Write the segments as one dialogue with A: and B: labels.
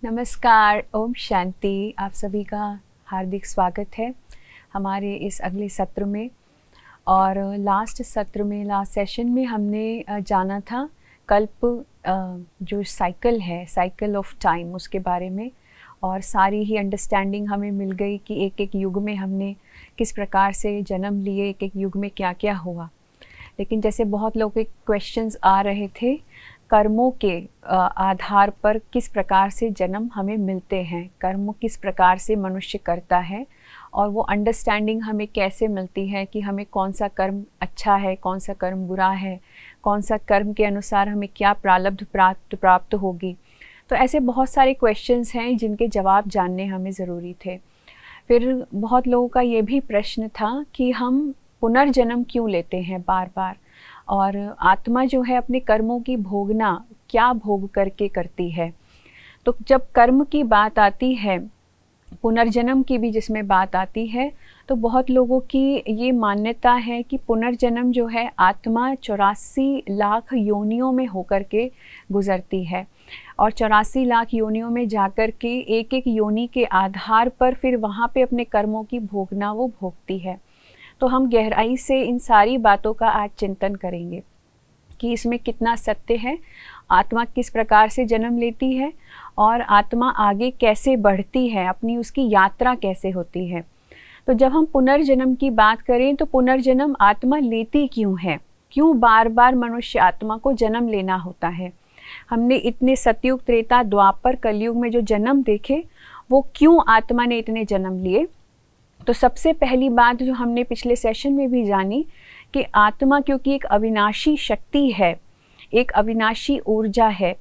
A: नमस्कार, ओम शांति। आप सभी का हार्दिक स्वागत है हमारे इस अगले सत्र में। और लास्ट सेशन में हमने जाना था कल्प जो साइकिल है, साइकिल ऑफ टाइम, उसके बारे में। और सारी ही अंडरस्टैंडिंग हमें मिल गई कि एक एक युग में हमने किस प्रकार से जन्म लिए, एक एक युग में क्या क्या हुआ। लेकिन जैसे बहुत लोगों के क्वेश्चंस आ रहे थे, कर्मों के आधार पर किस प्रकार से जन्म हमें मिलते हैं, कर्म किस प्रकार से मनुष्य करता है, और वो अंडरस्टैंडिंग हमें कैसे मिलती है कि हमें कौन सा कर्म अच्छा है, कौन सा कर्म बुरा है, कौन सा कर्म के अनुसार हमें क्या प्रारब्ध प्राप्त होगी। तो ऐसे बहुत सारे क्वेश्चंस हैं जिनके जवाब जानने हमें ज़रूरी थे। फिर बहुत लोगों का ये भी प्रश्न था कि हम पुनर्जन्म क्यों लेते हैं बार बार, और आत्मा जो है अपने कर्मों की भोगना क्या भोग करके करती है। तो जब कर्म की बात आती है, पुनर्जन्म की भी जिसमें बात आती है, तो बहुत लोगों की ये मान्यता है कि पुनर्जन्म जो है आत्मा 84 लाख योनियों में होकर के गुजरती है, और 84 लाख योनियों में जाकर के एक एक योनि के आधार पर फिर वहाँ पे अपने कर्मों की भोगना वो भोगती है। तो हम गहराई से इन सारी बातों का आज चिंतन करेंगे कि इसमें कितना सत्य है, आत्मा किस प्रकार से जन्म लेती है और आत्मा आगे कैसे बढ़ती है, अपनी उसकी यात्रा कैसे होती है। तो जब हम पुनर्जन्म की बात करें तो पुनर्जन्म आत्मा लेती क्यों है, क्यों बार बार मनुष्य आत्मा को जन्म लेना होता है। हमने इतने सतयुग, त्रेता, द्वापर, कलयुग में जो जन्म देखे, वो क्यों आत्मा ने इतने जन्म लिए। तो सबसे पहली बात जो हमने पिछले सेशन में भी जानी कि आत्मा क्योंकि एक अविनाशी शक्ति है, एक अविनाशी ऊर्जा है,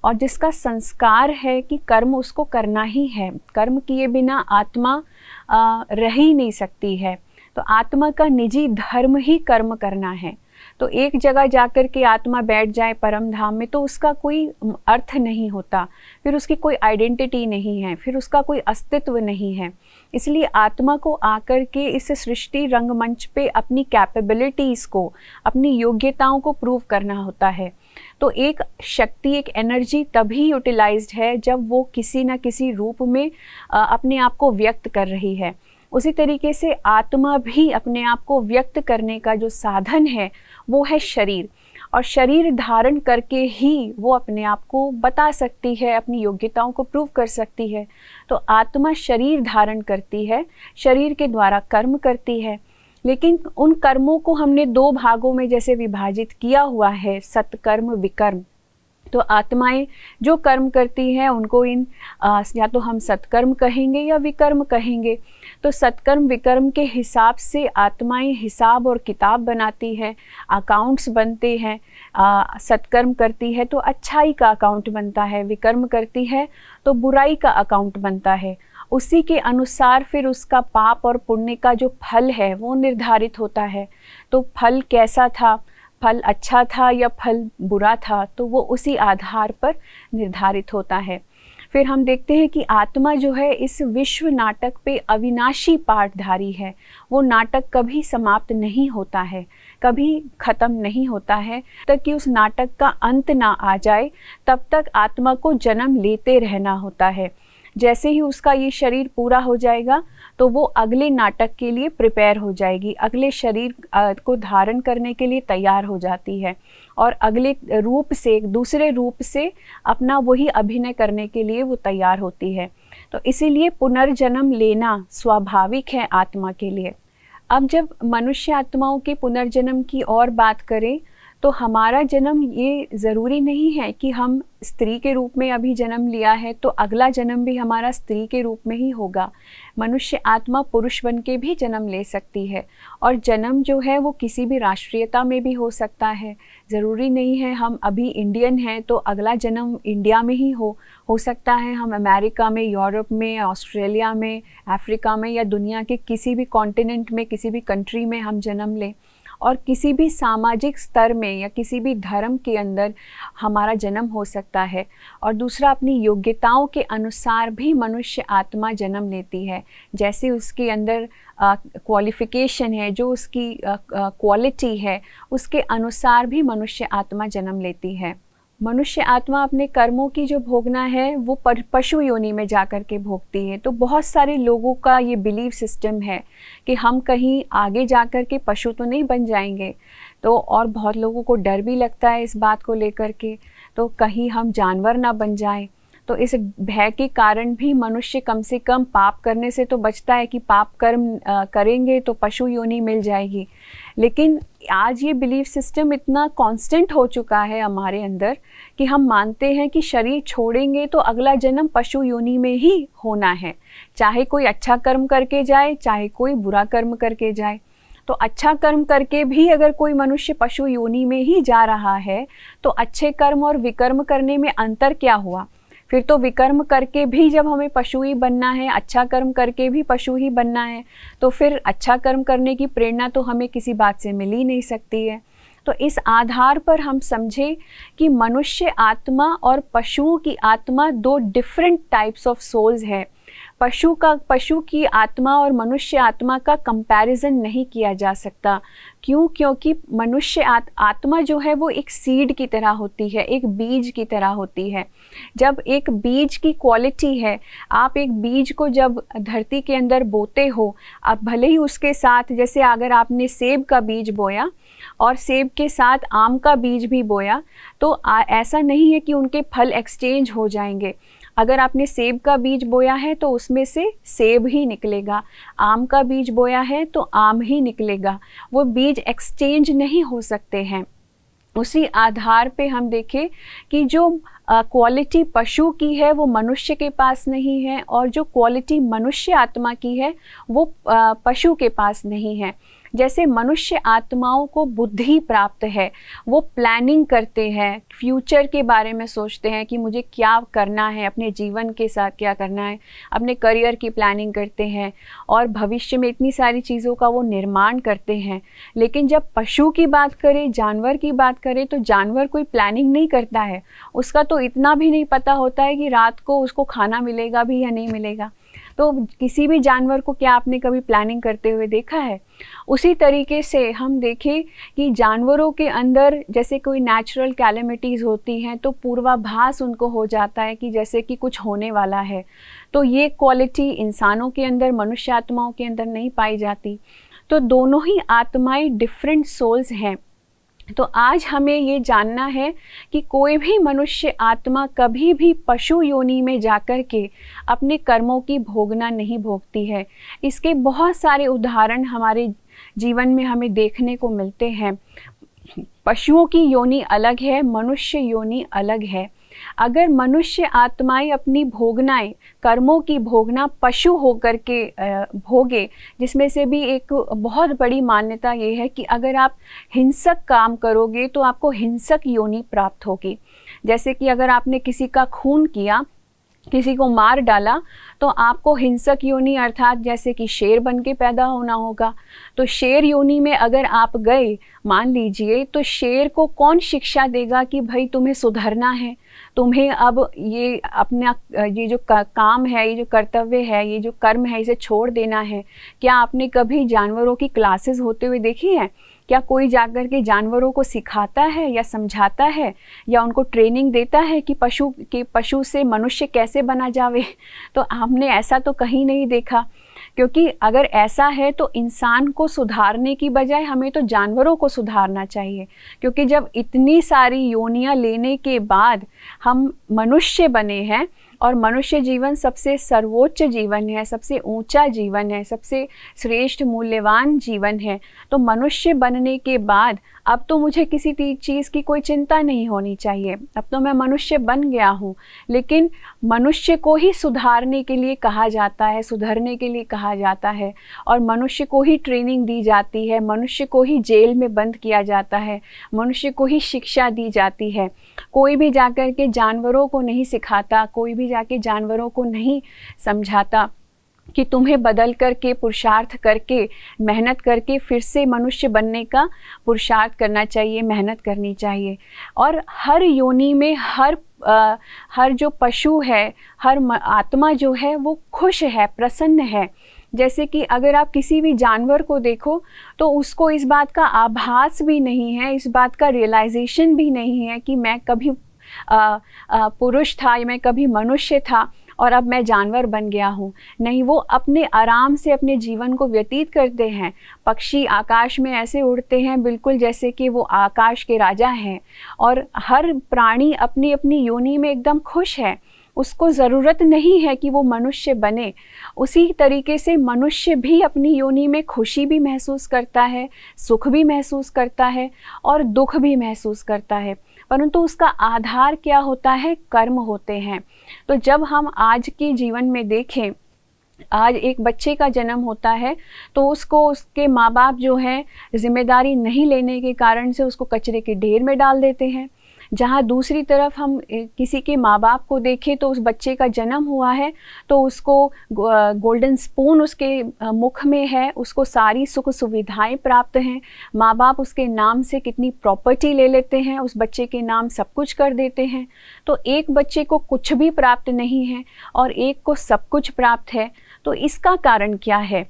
A: और जिसका संस्कार है कि कर्म उसको करना ही है, कर्म किए बिना आत्मा रह ही नहीं सकती है। तो आत्मा का निजी धर्म ही कर्म करना है। तो एक जगह जाकर के आत्मा बैठ जाए परम धाम में तो उसका कोई अर्थ नहीं होता, फिर उसकी कोई आइडेंटिटी नहीं है, फिर उसका कोई अस्तित्व नहीं है। इसलिए आत्मा को आकर के इस सृष्टि रंगमंच पे अपनी कैपेबिलिटीज़ को, अपनी योग्यताओं को प्रूव करना होता है। तो एक शक्ति, एक एनर्जी तभी यूटिलाइज्ड है जब वो किसी न किसी रूप में अपने आप को व्यक्त कर रही है। उसी तरीके से आत्मा भी अपने आप को व्यक्त करने का जो साधन है वो है शरीर, और शरीर धारण करके ही वो अपने आप को बता सकती है, अपनी योग्यताओं को प्रूव कर सकती है। तो आत्मा शरीर धारण करती है, शरीर के द्वारा कर्म करती है। लेकिन उन कर्मों को हमने दो भागों में जैसे विभाजित किया हुआ है, सत्कर्म, विकर्म। तो आत्माएं जो कर्म करती हैं उनको या तो हम सत्कर्म कहेंगे या विकर्म कहेंगे। तो सत्कर्म विकर्म के हिसाब से आत्माएं हिसाब और किताब बनाती हैं, अकाउंट्स बनते हैं। सत्कर्म करती है तो अच्छाई का अकाउंट बनता है, विकर्म करती है तो बुराई का अकाउंट बनता है। उसी के अनुसार फिर उसका पाप और पुण्य का जो फल है वो निर्धारित होता है। तो फल कैसा था, फल अच्छा था या फल बुरा था, तो वो उसी आधार पर निर्धारित होता है। फिर हम देखते हैं कि आत्मा जो है इस विश्व नाटक पे अविनाशी पाठधारी है। वो नाटक कभी समाप्त नहीं होता है, कभी ख़त्म नहीं होता है। तक कि उस नाटक का अंत ना आ जाए तब तक आत्मा को जन्म लेते रहना होता है। जैसे ही उसका ये शरीर पूरा हो जाएगा तो वो अगले नाटक के लिए प्रिपेयर हो जाएगी, अगले शरीर को धारण करने के लिए तैयार हो जाती है, और अगले रूप से, दूसरे रूप से अपना वही अभिनय करने के लिए वो तैयार होती है। तो इसीलिए पुनर्जन्म लेना स्वाभाविक है आत्मा के लिए। अब जब मनुष्य आत्माओं के पुनर्जन्म की और बात करें तो हमारा जन्म ये ज़रूरी नहीं है कि हम स्त्री के रूप में अभी जन्म लिया है तो अगला जन्म भी हमारा स्त्री के रूप में ही होगा। मनुष्य आत्मा पुरुष बन के भी जन्म ले सकती है, और जन्म जो है वो किसी भी राष्ट्रीयता में भी हो सकता है। ज़रूरी नहीं है हम अभी इंडियन हैं तो अगला जन्म इंडिया में ही हो सकता है हम अमेरिका में, यूरोप में, ऑस्ट्रेलिया में, अफ्रीका में, या दुनिया के किसी भी कॉन्टिनेंट में, किसी भी कंट्री में हम जन्म लें। और किसी भी सामाजिक स्तर में या किसी भी धर्म के अंदर हमारा जन्म हो सकता है। और दूसरा, अपनी योग्यताओं के अनुसार भी मनुष्य आत्मा जन्म लेती है। जैसे उसके अंदर क्वालिफ़िकेशन है, जो उसकी क्वालिटी है, उसके अनुसार भी मनुष्य आत्मा जन्म लेती है। मनुष्य आत्मा अपने कर्मों की जो भोगना है वो पशु योनि में जाकर के भोगती है। तो बहुत सारे लोगों का ये बिलीव सिस्टम है कि हम कहीं आगे जाकर के पशु तो नहीं बन जाएंगे। तो और बहुत लोगों को डर भी लगता है इस बात को लेकर के, तो कहीं हम जानवर ना बन जाएं। तो इस भय के कारण भी मनुष्य कम से कम पाप करने से तो बचता है कि पाप कर्म करेंगे तो पशु योनि मिल जाएगी। लेकिन आज ये बिलीफ सिस्टम इतना कांस्टेंट हो चुका है हमारे अंदर कि हम मानते हैं कि शरीर छोड़ेंगे तो अगला जन्म पशु योनि में ही होना है, चाहे कोई अच्छा कर्म करके जाए चाहे कोई बुरा कर्म करके जाए। तो अच्छा कर्म करके भी अगर कोई मनुष्य पशु योनि में ही जा रहा है तो अच्छे कर्म और विकर्म करने में अंतर क्या हुआ? फिर तो विकर्म करके भी जब हमें पशु ही बनना है, अच्छा कर्म करके भी पशु ही बनना है, तो फिर अच्छा कर्म करने की प्रेरणा तो हमें किसी बात से मिल ही नहीं सकती है। तो इस आधार पर हम समझे कि मनुष्य आत्मा और पशुओं की आत्मा दो डिफरेंट टाइप्स ऑफ सोल्स है। पशु की आत्मा और मनुष्य आत्मा का कंपैरिजन नहीं किया जा सकता। क्यों? क्योंकि मनुष्य आत्मा जो है वो एक सीड की तरह होती है, एक बीज की तरह होती है। जब एक बीज की क्वालिटी है, आप एक बीज को जब धरती के अंदर बोते हो, आप भले ही उसके साथ, जैसे अगर आपने सेब का बीज बोया और सेब के साथ आम का बीज भी बोया, तो ऐसा नहीं है कि उनके फल एक्सचेंज हो जाएंगे। अगर आपने सेब का बीज बोया है तो उसमें से सेब ही निकलेगा, आम का बीज बोया है तो आम ही निकलेगा, वो बीज एक्सचेंज नहीं हो सकते हैं। उसी आधार पे हम देखें कि जो क्वालिटी पशु की है वो मनुष्य के पास नहीं है, और जो क्वालिटी मनुष्य आत्मा की है वो पशु के पास नहीं है। जैसे मनुष्य आत्माओं को बुद्धि प्राप्त है, वो प्लानिंग करते हैं, फ्यूचर के बारे में सोचते हैं कि मुझे क्या करना है, अपने जीवन के साथ क्या करना है, अपने करियर की प्लानिंग करते हैं और भविष्य में इतनी सारी चीज़ों का वो निर्माण करते हैं। लेकिन जब पशु की बात करें, जानवर की बात करें, तो जानवर कोई प्लानिंग नहीं करता है। उसका तो इतना भी नहीं पता होता है कि रात को उसको खाना मिलेगा भी या नहीं मिलेगा। तो किसी भी जानवर को क्या आपने कभी प्लानिंग करते हुए देखा है? उसी तरीके से हम देखें कि जानवरों के अंदर जैसे कोई नेचुरल कैलेमिटीज़ होती हैं तो पूर्वाभास उनको हो जाता है कि जैसे कि कुछ होने वाला है। तो ये क्वालिटी इंसानों के अंदर, मनुष्य आत्माओं के अंदर नहीं पाई जाती। तो दोनों ही आत्माएं डिफरेंट सोल्स हैं। तो आज हमें ये जानना है कि कोई भी मनुष्य आत्मा कभी भी पशु योनि में जाकर के अपने कर्मों की भोगना नहीं भोगती है। इसके बहुत सारे उदाहरण हमारे जीवन में हमें देखने को मिलते हैं। पशुओं की योनि अलग है, मनुष्य योनि अलग है। अगर मनुष्य आत्माएं अपनी भोगनाएं, कर्मों की भोगना पशु होकर के भोगे, जिसमें से भी एक बहुत बड़ी मान्यता ये है कि अगर आप हिंसक काम करोगे तो आपको हिंसक योनि प्राप्त होगी। जैसे कि अगर आपने किसी का खून किया, किसी को मार डाला, तो आपको हिंसक योनि अर्थात जैसे कि शेर बन के पैदा होना होगा। तो शेर योनि में अगर आप गए, मान लीजिए, तो शेर को कौन शिक्षा देगा कि भाई तुम्हें सुधरना है, तुम्हें अब ये अपना ये जो काम है, ये जो कर्तव्य है, ये जो कर्म है, इसे छोड़ देना है? क्या आपने कभी जानवरों की क्लासेस होते हुए देखी है? क्या कोई जाकर के जानवरों को सिखाता है या समझाता है या उनको ट्रेनिंग देता है कि पशु से मनुष्य कैसे बना जावे? तो हमने ऐसा तो कहीं नहीं देखा। क्योंकि अगर ऐसा है तो इंसान को सुधारने की बजाय हमें तो जानवरों को सुधारना चाहिए। क्योंकि जब इतनी सारी योनियां लेने के बाद हम मनुष्य बने हैं, और मनुष्य जीवन सबसे सर्वोच्च जीवन है, सबसे ऊंचा जीवन है, सबसे श्रेष्ठ मूल्यवान जीवन है, तो मनुष्य बनने के बाद अब तो मुझे किसी चीज़ की कोई चिंता नहीं होनी चाहिए। अब तो मैं मनुष्य बन गया हूँ। लेकिन मनुष्य को ही सुधारने के लिए कहा जाता है, सुधरने के लिए कहा जाता है, और मनुष्य को ही ट्रेनिंग दी जाती है, मनुष्य को ही जेल में बंद किया जाता है, मनुष्य को ही शिक्षा दी जाती है। कोई भी जाकर के जानवरों को नहीं सिखाता, कोई भी जाके जानवरों को नहीं समझाता कि तुम्हें बदल करके, पुरुषार्थ करके, मेहनत करके फिर से मनुष्य बनने का पुरुषार्थ करना चाहिए, मेहनत करनी चाहिए। और हर योनि में हर जो पशु है, हर आत्मा जो है वो खुश है, प्रसन्न है। जैसे कि अगर आप किसी भी जानवर को देखो तो उसको इस बात का आभास भी नहीं है, इस बात का रियलाइजेशन भी नहीं है कि मैं कभी पुरुष था, मैं कभी मनुष्य था और अब मैं जानवर बन गया हूँ। नहीं, वो अपने आराम से अपने जीवन को व्यतीत करते हैं। पक्षी आकाश में ऐसे उड़ते हैं बिल्कुल जैसे कि वो आकाश के राजा हैं, और हर प्राणी अपनी अपनी योनि में एकदम खुश है। उसको ज़रूरत नहीं है कि वो मनुष्य बने। उसी तरीके से मनुष्य भी अपनी योनि में खुशी भी महसूस करता है, सुख भी महसूस करता है और दुख भी महसूस करता है, परंतु उसका आधार क्या होता है? कर्म होते हैं। तो जब हम आज के जीवन में देखें, आज एक बच्चे का जन्म होता है तो उसको उसके माँ बाप जो हैं जिम्मेदारी नहीं लेने के कारण से उसको कचरे के ढेर में डाल देते हैं। जहाँ दूसरी तरफ हम किसी के माँ बाप को देखें तो उस बच्चे का जन्म हुआ है तो उसको गोल्डन स्पून उसके मुख में है, उसको सारी सुख सुविधाएं प्राप्त हैं। माँ बाप उसके नाम से कितनी प्रॉपर्टी ले लेते हैं, उस बच्चे के नाम सब कुछ कर देते हैं। तो एक बच्चे को कुछ भी प्राप्त नहीं है और एक को सब कुछ प्राप्त है। तो इसका कारण क्या है?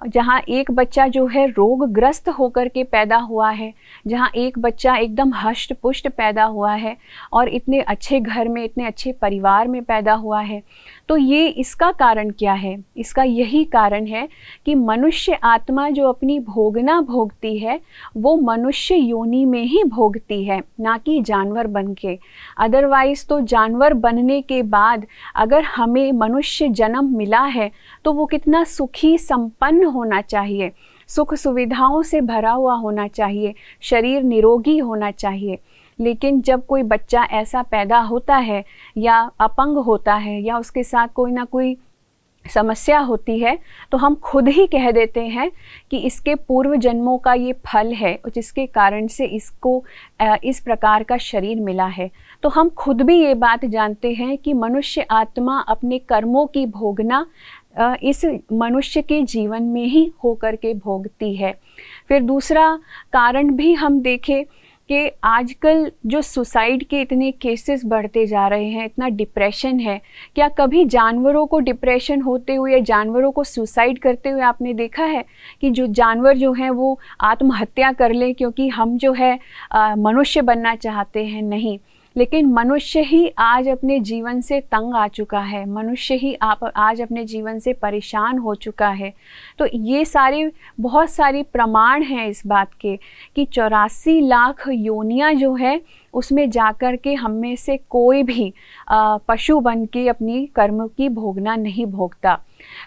A: जहाँ एक बच्चा जो है रोगग्रस्त होकर के पैदा हुआ है, जहाँ एक बच्चा एकदम हष्ट पुष्ट पैदा हुआ है और इतने अच्छे घर में, इतने अच्छे परिवार में पैदा हुआ है, तो ये इसका कारण क्या है? इसका यही कारण है कि मनुष्य आत्मा जो अपनी भोगना भोगती है वो मनुष्य योनि में ही भोगती है, ना कि जानवर बन के। अदरवाइज़ तो जानवर बनने के बाद अगर हमें मनुष्य जन्म मिला है तो वो कितना सुखी संपन्न होना चाहिए, सुख सुविधाओं से भरा हुआ होना चाहिए, शरीर निरोगी होना चाहिए। लेकिन जब कोई बच्चा ऐसा पैदा होता है या अपंग होता है या उसके साथ कोई ना कोई समस्या होती है तो हम खुद ही कह देते हैं कि इसके पूर्व जन्मों का ये फल है जिसके कारण से इसको इस प्रकार का शरीर मिला है। तो हम खुद भी ये बात जानते हैं कि मनुष्य आत्मा अपने कर्मों की भोगना इस मनुष्य के जीवन में ही होकर के भोगती है। फिर दूसरा कारण भी हम देखें कि आजकल जो सुसाइड के इतने केसेस बढ़ते जा रहे हैं, इतना डिप्रेशन है, क्या कभी जानवरों को डिप्रेशन होते हुए या जानवरों को सुसाइड करते हुए आपने देखा है कि जो जानवर जो हैं वो आत्महत्या कर लें क्योंकि हम जो है मनुष्य बनना चाहते हैं? नहीं, लेकिन मनुष्य ही आज अपने जीवन से तंग आ चुका है, मनुष्य ही आज अपने जीवन से परेशान हो चुका है। तो ये सारे बहुत सारे प्रमाण हैं इस बात के कि 84 लाख योनियां जो है उसमें जाकर के हम में से कोई भी पशु बन के अपनी कर्म की भोगना नहीं भोगता।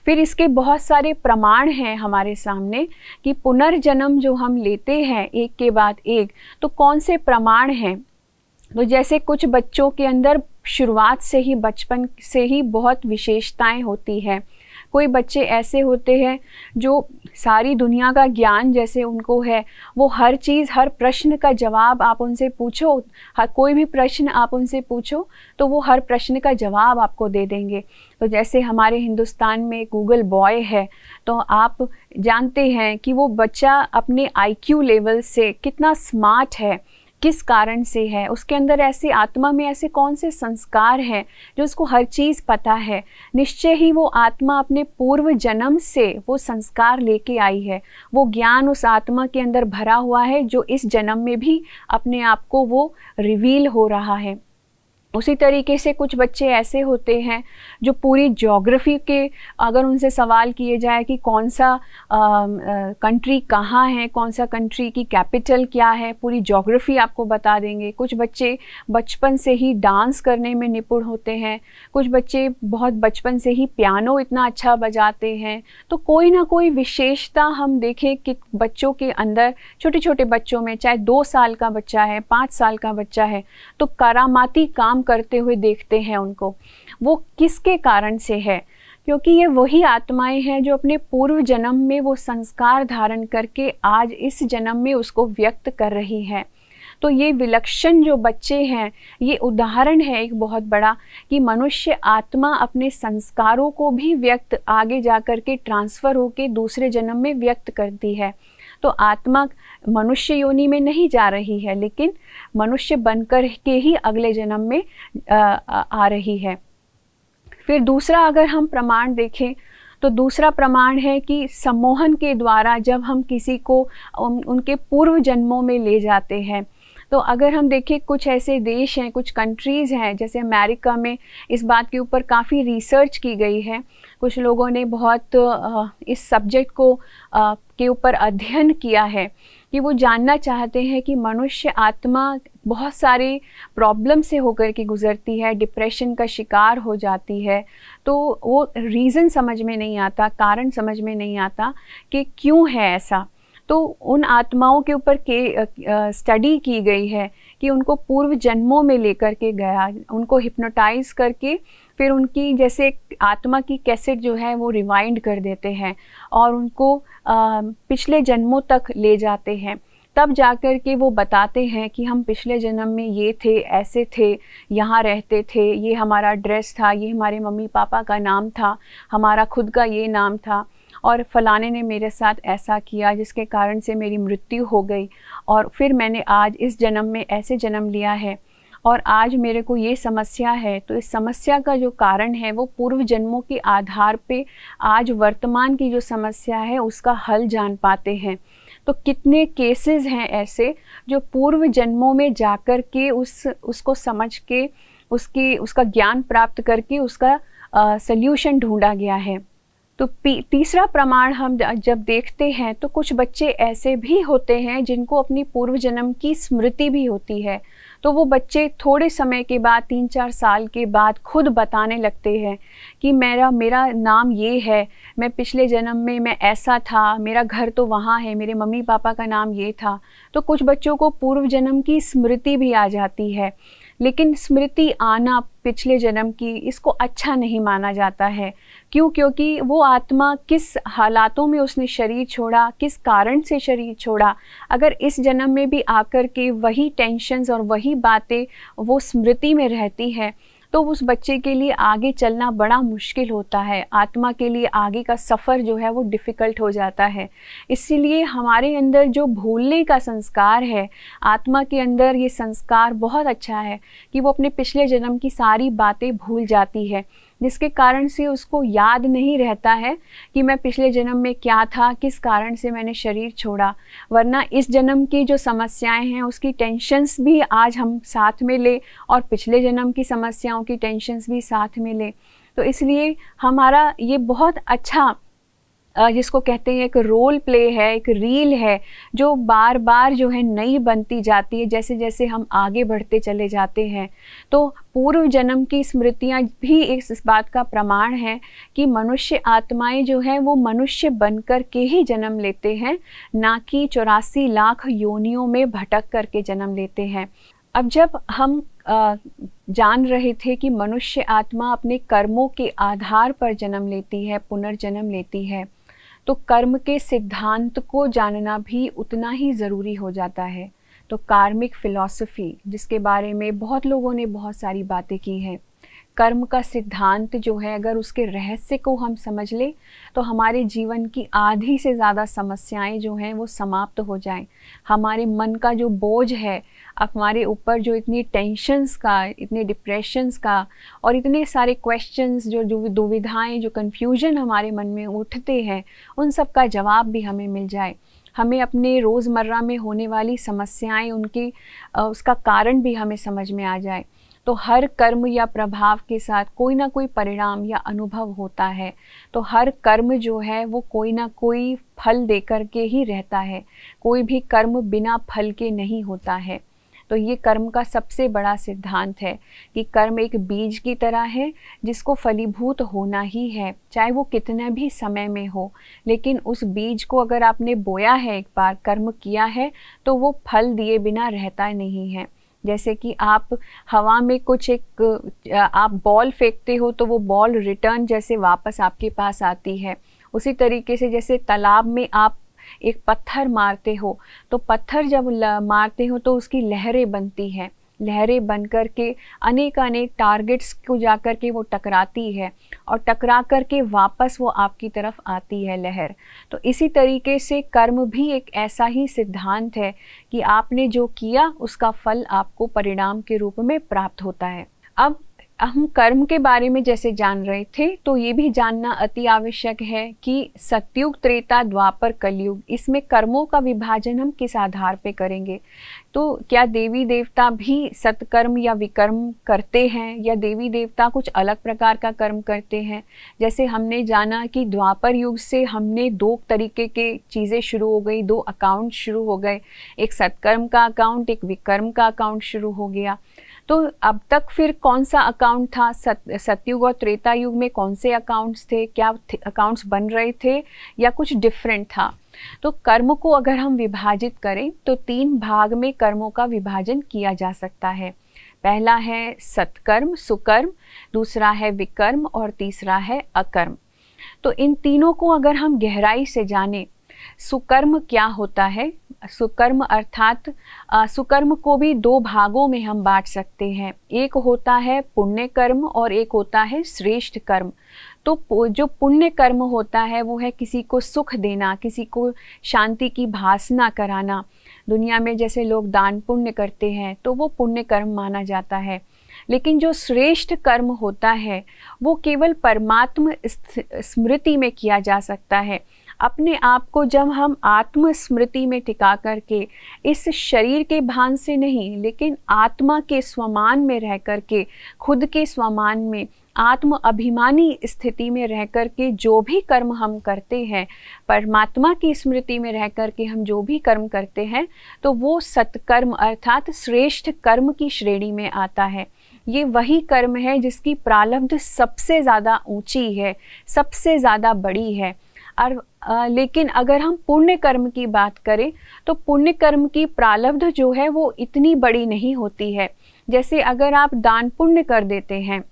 A: फिर इसके बहुत सारे प्रमाण हैं हमारे सामने कि पुनर्जन्म जो हम लेते हैं एक के बाद एक, तो कौन से प्रमाण हैं? तो जैसे कुछ बच्चों के अंदर शुरुआत से ही, बचपन से ही बहुत विशेषताएं होती हैं। कोई बच्चे ऐसे होते हैं जो सारी दुनिया का ज्ञान जैसे उनको है, वो हर चीज़, हर प्रश्न का जवाब आप उनसे पूछो, कोई भी प्रश्न आप उनसे पूछो तो वो हर प्रश्न का जवाब आपको दे देंगे। तो जैसे हमारे हिंदुस्तान में गूगल बॉय है, तो आप जानते हैं कि वो बच्चा अपने IQ लेवल से कितना स्मार्ट है, किस कारण से है, उसके अंदर ऐसे आत्मा में ऐसे कौन से संस्कार हैं जो उसको हर चीज़ पता है। निश्चय ही वो आत्मा अपने पूर्व जन्म से वो संस्कार लेके आई है, वो ज्ञान उस आत्मा के अंदर भरा हुआ है जो इस जन्म में भी अपने आप को वो रिवील हो रहा है। उसी तरीके से कुछ बच्चे ऐसे होते हैं जो पूरी ज्योग्राफी के, अगर उनसे सवाल किए जाए कि कौन सा कंट्री कहाँ है, कौन सा कंट्री की कैपिटल क्या है, पूरी ज्योग्राफी आपको बता देंगे। कुछ बच्चे बचपन से ही डांस करने में निपुण होते हैं, कुछ बच्चे बहुत बचपन से ही पियानो इतना अच्छा बजाते हैं। तो कोई ना कोई विशेषता हम देखें कि बच्चों के अंदर, छोटे छोटे बच्चों में, चाहे 2 साल का बच्चा है, 5 साल का बच्चा है, तो करामाती काम करते हुए देखते हैं उनको। वो किसके कारण से है? क्योंकि ये वही आत्माएं हैं जो अपने पूर्व जन्म में वो संस्कार धारण करके आज इस जन्म में उसको व्यक्त कर रही हैं। तो ये विलक्षण जो बच्चे हैं, ये उदाहरण है एक बहुत बड़ा कि मनुष्य आत्मा अपने संस्कारों को भी व्यक्त आगे जाकर के ट्रांसफ़र होके दूसरे जन्म में व्यक्त करती है। तो आत्मा मनुष्य योनि में नहीं जा रही है, लेकिन मनुष्य बनकर के ही अगले जन्म में आ रही है। फिर दूसरा अगर हम प्रमाण देखें तो दूसरा प्रमाण है कि सम्मोहन के द्वारा जब हम किसी को उनके पूर्व जन्मों में ले जाते हैं तो अगर हम देखें कुछ ऐसे देश हैं, कुछ कंट्रीज़ हैं, जैसे अमेरिका में इस बात के ऊपर काफ़ी रिसर्च की गई है। कुछ लोगों ने बहुत इस सब्जेक्ट को के ऊपर अध्ययन किया है कि वो जानना चाहते हैं कि मनुष्य आत्मा बहुत सारे प्रॉब्लम से होकर के गुज़रती है, डिप्रेशन का शिकार हो जाती है। तो वो रीज़न समझ में नहीं आता, कारण समझ में नहीं आता कि क्यों है ऐसा। तो उन आत्माओं के ऊपर स्टडी की गई है कि उनको पूर्व जन्मों में लेकर के गया, उनको हिप्नोटाइज करके फिर उनकी जैसे आत्मा की कैसेट जो है वो रिवाइंड कर देते हैं और उनको पिछले जन्मों तक ले जाते हैं। तब जाकर के वो बताते हैं कि हम पिछले जन्म में ये थे, ऐसे थे, यहाँ रहते थे, ये हमारा ड्रेस था, ये हमारे मम्मी पापा का नाम था, हमारा खुद का ये नाम था, और फलाने ने मेरे साथ ऐसा किया जिसके कारण से मेरी मृत्यु हो गई, और फिर मैंने आज इस जन्म में ऐसे जन्म लिया है और आज मेरे को ये समस्या है। तो इस समस्या का जो कारण है वो पूर्व जन्मों के आधार पे आज वर्तमान की जो समस्या है उसका हल जान पाते हैं। तो कितने केसेस हैं ऐसे जो पूर्व जन्मों में जाकर के उसको समझ के उसका ज्ञान प्राप्त करके उसका सल्यूशन ढूंढा गया है। तो तीसरा प्रमाण हम जब देखते हैं तो कुछ बच्चे ऐसे भी होते हैं जिनको अपनी पूर्व जन्म की स्मृति भी होती है। तो वो बच्चे थोड़े समय के बाद, 3-4 साल के बाद खुद बताने लगते हैं कि मेरा नाम ये है, मैं पिछले जन्म में मैं ऐसा था, मेरा घर तो वहाँ है, मेरे मम्मी पापा का नाम ये था। तो कुछ बच्चों को पूर्व जन्म की स्मृति भी आ जाती है, लेकिन स्मृति आना पिछले जन्म की, इसको अच्छा नहीं माना जाता है। क्यों? क्योंकि वो आत्मा किस हालातों में उसने शरीर छोड़ा, किस कारण से शरीर छोड़ा, अगर इस जन्म में भी आकर के वही टेंशन्स और वही बातें वो स्मृति में रहती है तो उस बच्चे के लिए आगे चलना बड़ा मुश्किल होता है। आत्मा के लिए आगे का सफ़र जो है वो डिफ़िकल्ट हो जाता है। इसीलिए हमारे अंदर जो भूलने का संस्कार है, आत्मा के अंदर ये संस्कार बहुत अच्छा है कि वो अपने पिछले जन्म की सारी बातें भूल जाती है, जिसके कारण से उसको याद नहीं रहता है कि मैं पिछले जन्म में क्या था, किस कारण से मैंने शरीर छोड़ा। वरना इस जन्म की जो समस्याएं हैं उसकी टेंशन्स भी आज हम साथ में ले और पिछले जन्म की समस्याओं की टेंशन्स भी साथ में ले। तो इसलिए हमारा ये बहुत अच्छा जिसको कहते हैं एक रोल प्ले है, एक रील है जो बार बार जो है नई बनती जाती है जैसे जैसे हम आगे बढ़ते चले जाते हैं। तो पूर्व जन्म की स्मृतियाँ भी इस बात का प्रमाण है कि मनुष्य आत्माएं जो हैं वो मनुष्य बनकर के ही जन्म लेते हैं, ना कि 84 लाख योनियों में भटक करके जन्म लेते हैं। अब जब हम जान रहे थे कि मनुष्य आत्मा अपने कर्मों के आधार पर जन्म लेती है, पुनर्जन्म लेती है, तो कर्म के सिद्धांत को जानना भी उतना ही ज़रूरी हो जाता है। तो कार्मिक फ़िलॉसफ़ी, जिसके बारे में बहुत लोगों ने बहुत सारी बातें की हैं, कर्म का सिद्धांत जो है अगर उसके रहस्य को हम समझ लें तो हमारे जीवन की आधी से ज़्यादा समस्याएं जो हैं वो समाप्त हो जाएं। हमारे मन का जो बोझ है, हमारे ऊपर जो इतनी टेंशन्स का, इतने डिप्रेशंस का और इतने सारे क्वेश्चंस, जो दुविधाएं, जो कन्फ्यूजन हमारे मन में उठते हैं, उन सब का जवाब भी हमें मिल जाए। हमें अपने रोज़मर्रा में होने वाली समस्याएं, उसका कारण भी हमें समझ में आ जाए। तो हर कर्म या प्रभाव के साथ कोई ना कोई परिणाम या अनुभव होता है। तो हर कर्म जो है वो कोई ना कोई फल देकर के ही रहता है। कोई भी कर्म बिना फल के नहीं होता है। तो ये कर्म का सबसे बड़ा सिद्धांत है कि कर्म एक बीज की तरह है जिसको फलीभूत होना ही है, चाहे वो कितना भी समय में हो। लेकिन उस बीज को अगर आपने बोया है, एक बार कर्म किया है, तो वो फल दिए बिना रहता नहीं है। जैसे कि आप हवा में आप बॉल फेंकते हो तो वो बॉल रिटर्न जैसे वापस आपके पास आती है। उसी तरीके से जैसे तालाब में आप एक पत्थर मारते हो तो पत्थर जब मारते हो तो उसकी लहरें बनती हैं। लहरें बन कर के अनेक टारगेट्स को जाकर के वो टकराती है और टकरा कर के वापस वो आपकी तरफ आती है लहर। तो इसी तरीके से कर्म भी एक ऐसा ही सिद्धांत है कि आपने जो किया उसका फल आपको परिणाम के रूप में प्राप्त होता है। अब हम कर्म के बारे में जैसे जान रहे थे, तो ये भी जानना अति आवश्यक है कि सतयुग, त्रेता, द्वापर, कलयुग, इसमें कर्मों का विभाजन हम किस आधार पे करेंगे। तो क्या देवी देवता भी सत्कर्म या विकर्म करते हैं, या देवी देवता कुछ अलग प्रकार का कर्म करते हैं। जैसे हमने जाना कि द्वापर युग से हमने दो तरीके के चीज़ें शुरू हो गई, दो अकाउंट शुरू हो गए, एक सत्कर्म का अकाउंट, एक विकर्म का अकाउंट शुरू हो गया। तो अब तक फिर कौन सा अकाउंट था, सतयुग और त्रेता युग में कौन से अकाउंट्स थे, क्या अकाउंट्स बन रहे थे या कुछ डिफरेंट था। तो कर्म को अगर हम विभाजित करें तो 3 भाग में कर्मों का विभाजन किया जा सकता है। पहला है सत्कर्म, सुकर्म, दूसरा है विकर्म और तीसरा है अकर्म। तो इन तीनों को अगर हम गहराई से जानें, सुकर्म क्या होता है। सुकर्म अर्थात सुकर्म को भी 2 भागों में हम बांट सकते हैं। एक होता है पुण्य कर्म और एक होता है श्रेष्ठ कर्म। तो जो पुण्य कर्म होता है वो है किसी को सुख देना, किसी को शांति की भासना कराना। दुनिया में जैसे लोग दान पुण्य करते हैं तो वो पुण्य कर्म माना जाता है। लेकिन जो श्रेष्ठ कर्म होता है वो केवल परमात्म स्मृति में किया जा सकता है। अपने आप को जब हम आत्म स्मृति में टिका करके, इस शरीर के भान से नहीं लेकिन आत्मा के स्वमान में रह करके, खुद के स्वमान में आत्म अभिमानी स्थिति में रह करके जो भी कर्म हम करते हैं, परमात्मा की स्मृति में रह करके हम जो भी कर्म करते हैं, तो वो सत्कर्म अर्थात श्रेष्ठ कर्म की श्रेणी में आता है। ये वही कर्म है जिसकी प्रारब्ध सबसे ज़्यादा ऊंची है, सबसे ज़्यादा बड़ी है। और लेकिन अगर हम पुण्य कर्म की बात करें तो पुण्य कर्म की प्रारब्ध जो है वो इतनी बड़ी नहीं होती है। जैसे अगर आप दान पुण्य कर देते हैं,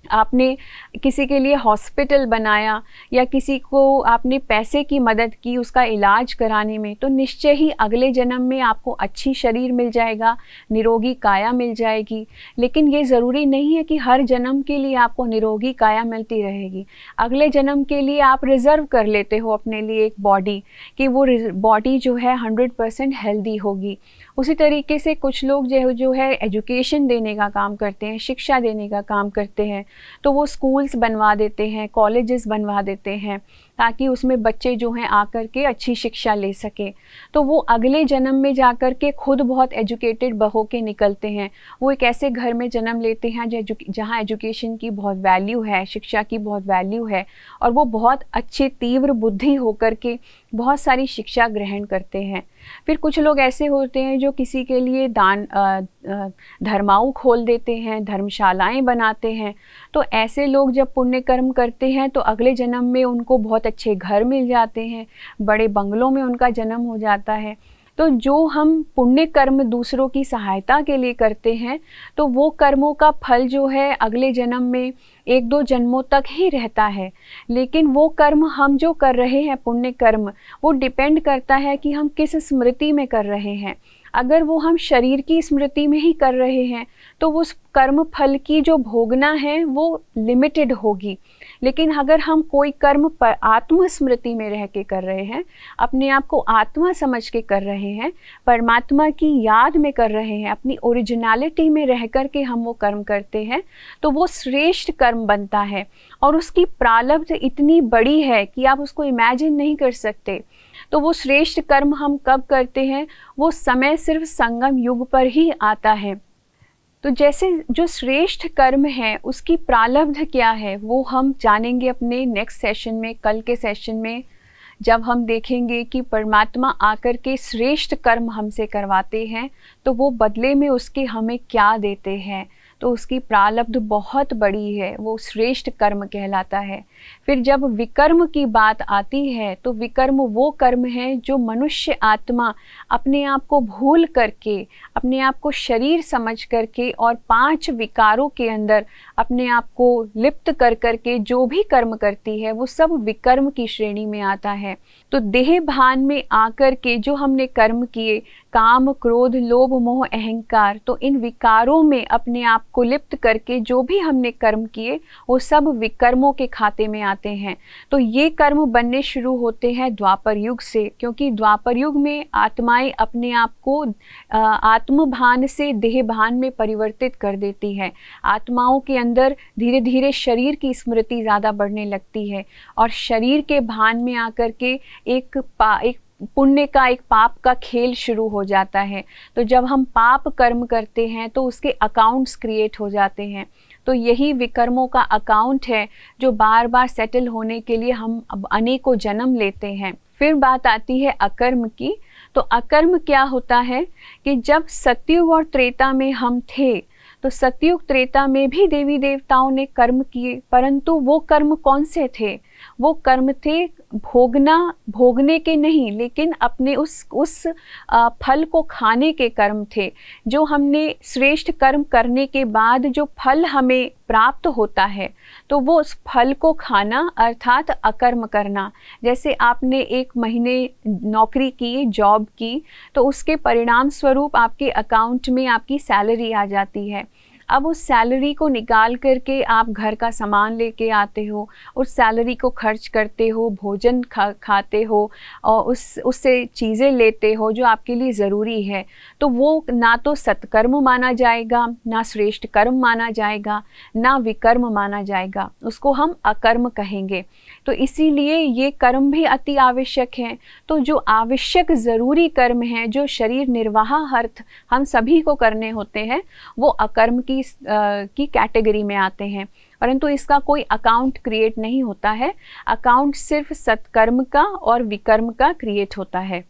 A: आपने किसी के लिए हॉस्पिटल बनाया या किसी को आपने पैसे की मदद की उसका इलाज कराने में, तो निश्चय ही अगले जन्म में आपको अच्छी शरीर मिल जाएगा, निरोगी काया मिल जाएगी। लेकिन ये ज़रूरी नहीं है कि हर जन्म के लिए आपको निरोगी काया मिलती रहेगी। अगले जन्म के लिए आप रिज़र्व कर लेते हो अपने लिए एक बॉडी, कि वो बॉडी जो है 100% हेल्दी होगी। उसी तरीके से कुछ लोग जो है एजुकेशन देने का काम करते हैं, शिक्षा देने का काम करते हैं, तो वो स्कूल्स बनवा देते हैं, कॉलेजेस बनवा देते हैं, ताकि उसमें बच्चे जो हैं आकर के अच्छी शिक्षा ले सकें। तो वो अगले जन्म में जाकर के खुद बहुत एजुकेटेड हो के निकलते हैं। वो एक ऐसे घर में जन्म लेते हैं जहाँ एजुकेशन की बहुत वैल्यू है, शिक्षा की बहुत वैल्यू है, और वो बहुत अच्छे तीव्र बुद्धि होकर के बहुत सारी शिक्षा ग्रहण करते हैं। फिर कुछ लोग ऐसे होते हैं जो किसी के लिए धर्माऊ खोल देते हैं, धर्मशालाएं बनाते हैं। तो ऐसे लोग जब पुण्य कर्म करते हैं तो अगले जन्म में उनको बहुत अच्छे घर मिल जाते हैं, बड़े बंगलों में उनका जन्म हो जाता है। तो जो हम पुण्य कर्म दूसरों की सहायता के लिए करते हैं, तो वो कर्मों का फल जो है अगले जन्म में 1-2 जन्मों तक ही रहता है। लेकिन वो कर्म हम जो कर रहे हैं, पुण्य कर्म, वो डिपेंड करता है कि हम किस स्मृति में कर रहे हैं। अगर वो हम शरीर की स्मृति में ही कर रहे हैं तो उस कर्म फल की जो भोगना है वो लिमिटेड होगी। लेकिन अगर हम कोई कर्म पर आत्म स्मृति में रह के कर रहे हैं, अपने आप को आत्मा समझ के कर रहे हैं, परमात्मा की याद में कर रहे हैं, अपनी ओरिजिनलिटी में रह कर के हम वो कर्म करते हैं, तो वो श्रेष्ठ कर्म बनता है। और उसकी प्रारब्ध इतनी बड़ी है कि आप उसको इमेजिन नहीं कर सकते। तो वो श्रेष्ठ कर्म हम कब करते हैं, वो समय सिर्फ संगम युग पर ही आता है। तो जैसे जो श्रेष्ठ कर्म है उसकी प्रारब्ध क्या है वो हम जानेंगे अपने नेक्स्ट सेशन में, कल के सेशन में, जब हम देखेंगे कि परमात्मा आकर के श्रेष्ठ कर्म हमसे करवाते हैं तो वो बदले में उसके हमें क्या देते हैं। तो उसकी प्रारब्ध बहुत बड़ी है, वो श्रेष्ठ कर्म कहलाता है। फिर जब विकर्म की बात आती है तो विकर्म वो कर्म है जो मनुष्य आत्मा अपने आप को भूल करके, अपने आप को शरीर समझ करके और 5 विकारों के अंदर अपने आप को लिप्त कर करके जो भी कर्म करती है वो सब विकर्म की श्रेणी में आता है। तो देह भान में आकर के जो हमने कर्म किए, काम, क्रोध, लोभ, मोह, अहंकार, तो इन विकारों में अपने आप को लिप्त करके जो भी हमने कर्म किए वो सब विकर्मों के खाते में आते हैं। तो ये कर्म बनने शुरू होते हैं द्वापर युग से, क्योंकि द्वापर युग में आत्माएं अपने आप को आत्म भान से देह भान में परिवर्तित कर देती है। आत्माओं के अंदर धीरे धीरे शरीर की स्मृति ज़्यादा बढ़ने लगती है और शरीर के भान में आकर के एक पुण्य का, एक पाप का खेल शुरू हो जाता है। तो जब हम पाप कर्म करते हैं तो उसके अकाउंट्स क्रिएट हो जाते हैं। तो यही विकर्मों का अकाउंट है जो बार बार सेटल होने के लिए हम अनेकों जन्म लेते हैं। फिर बात आती है अकर्म की। तो अकर्म क्या होता है कि जब सतयुग और त्रेता में हम थे तो सतयुग त्रेता में भी देवी देवताओं ने कर्म किए, परंतु वो कर्म कौन से थे? वो कर्म थे भोगने के नहीं, लेकिन अपने उस फल को खाने के कर्म थे। जो हमने श्रेष्ठ कर्म करने के बाद जो फल हमें प्राप्त होता है तो वो उस फल को खाना अर्थात अकर्म करना। जैसे आपने 1 महीने नौकरी की, जॉब की, तो उसके परिणाम स्वरूप आपके अकाउंट में आपकी सैलरी आ जाती है। अब उस सैलरी को निकाल करके आप घर का सामान लेके आते हो, उस सैलरी को खर्च करते हो, भोजन खाते हो और उससे चीज़ें लेते हो जो आपके लिए ज़रूरी है। तो वो ना तो सत्कर्म माना जाएगा, ना श्रेष्ठ कर्म माना जाएगा, ना विकर्म माना जाएगा, उसको हम अकर्म कहेंगे। तो इसीलिए ये कर्म भी अति आवश्यक हैं। तो जो आवश्यक ज़रूरी कर्म हैं, जो शरीर निर्वाहार्थ हम सभी को करने होते हैं, वो अकर्म की कैटेगरी में आते हैं, परंतु इसका कोई अकाउंट क्रिएट नहीं होता है। अकाउंट सिर्फ सत्कर्म का और विकर्म का क्रिएट होता है।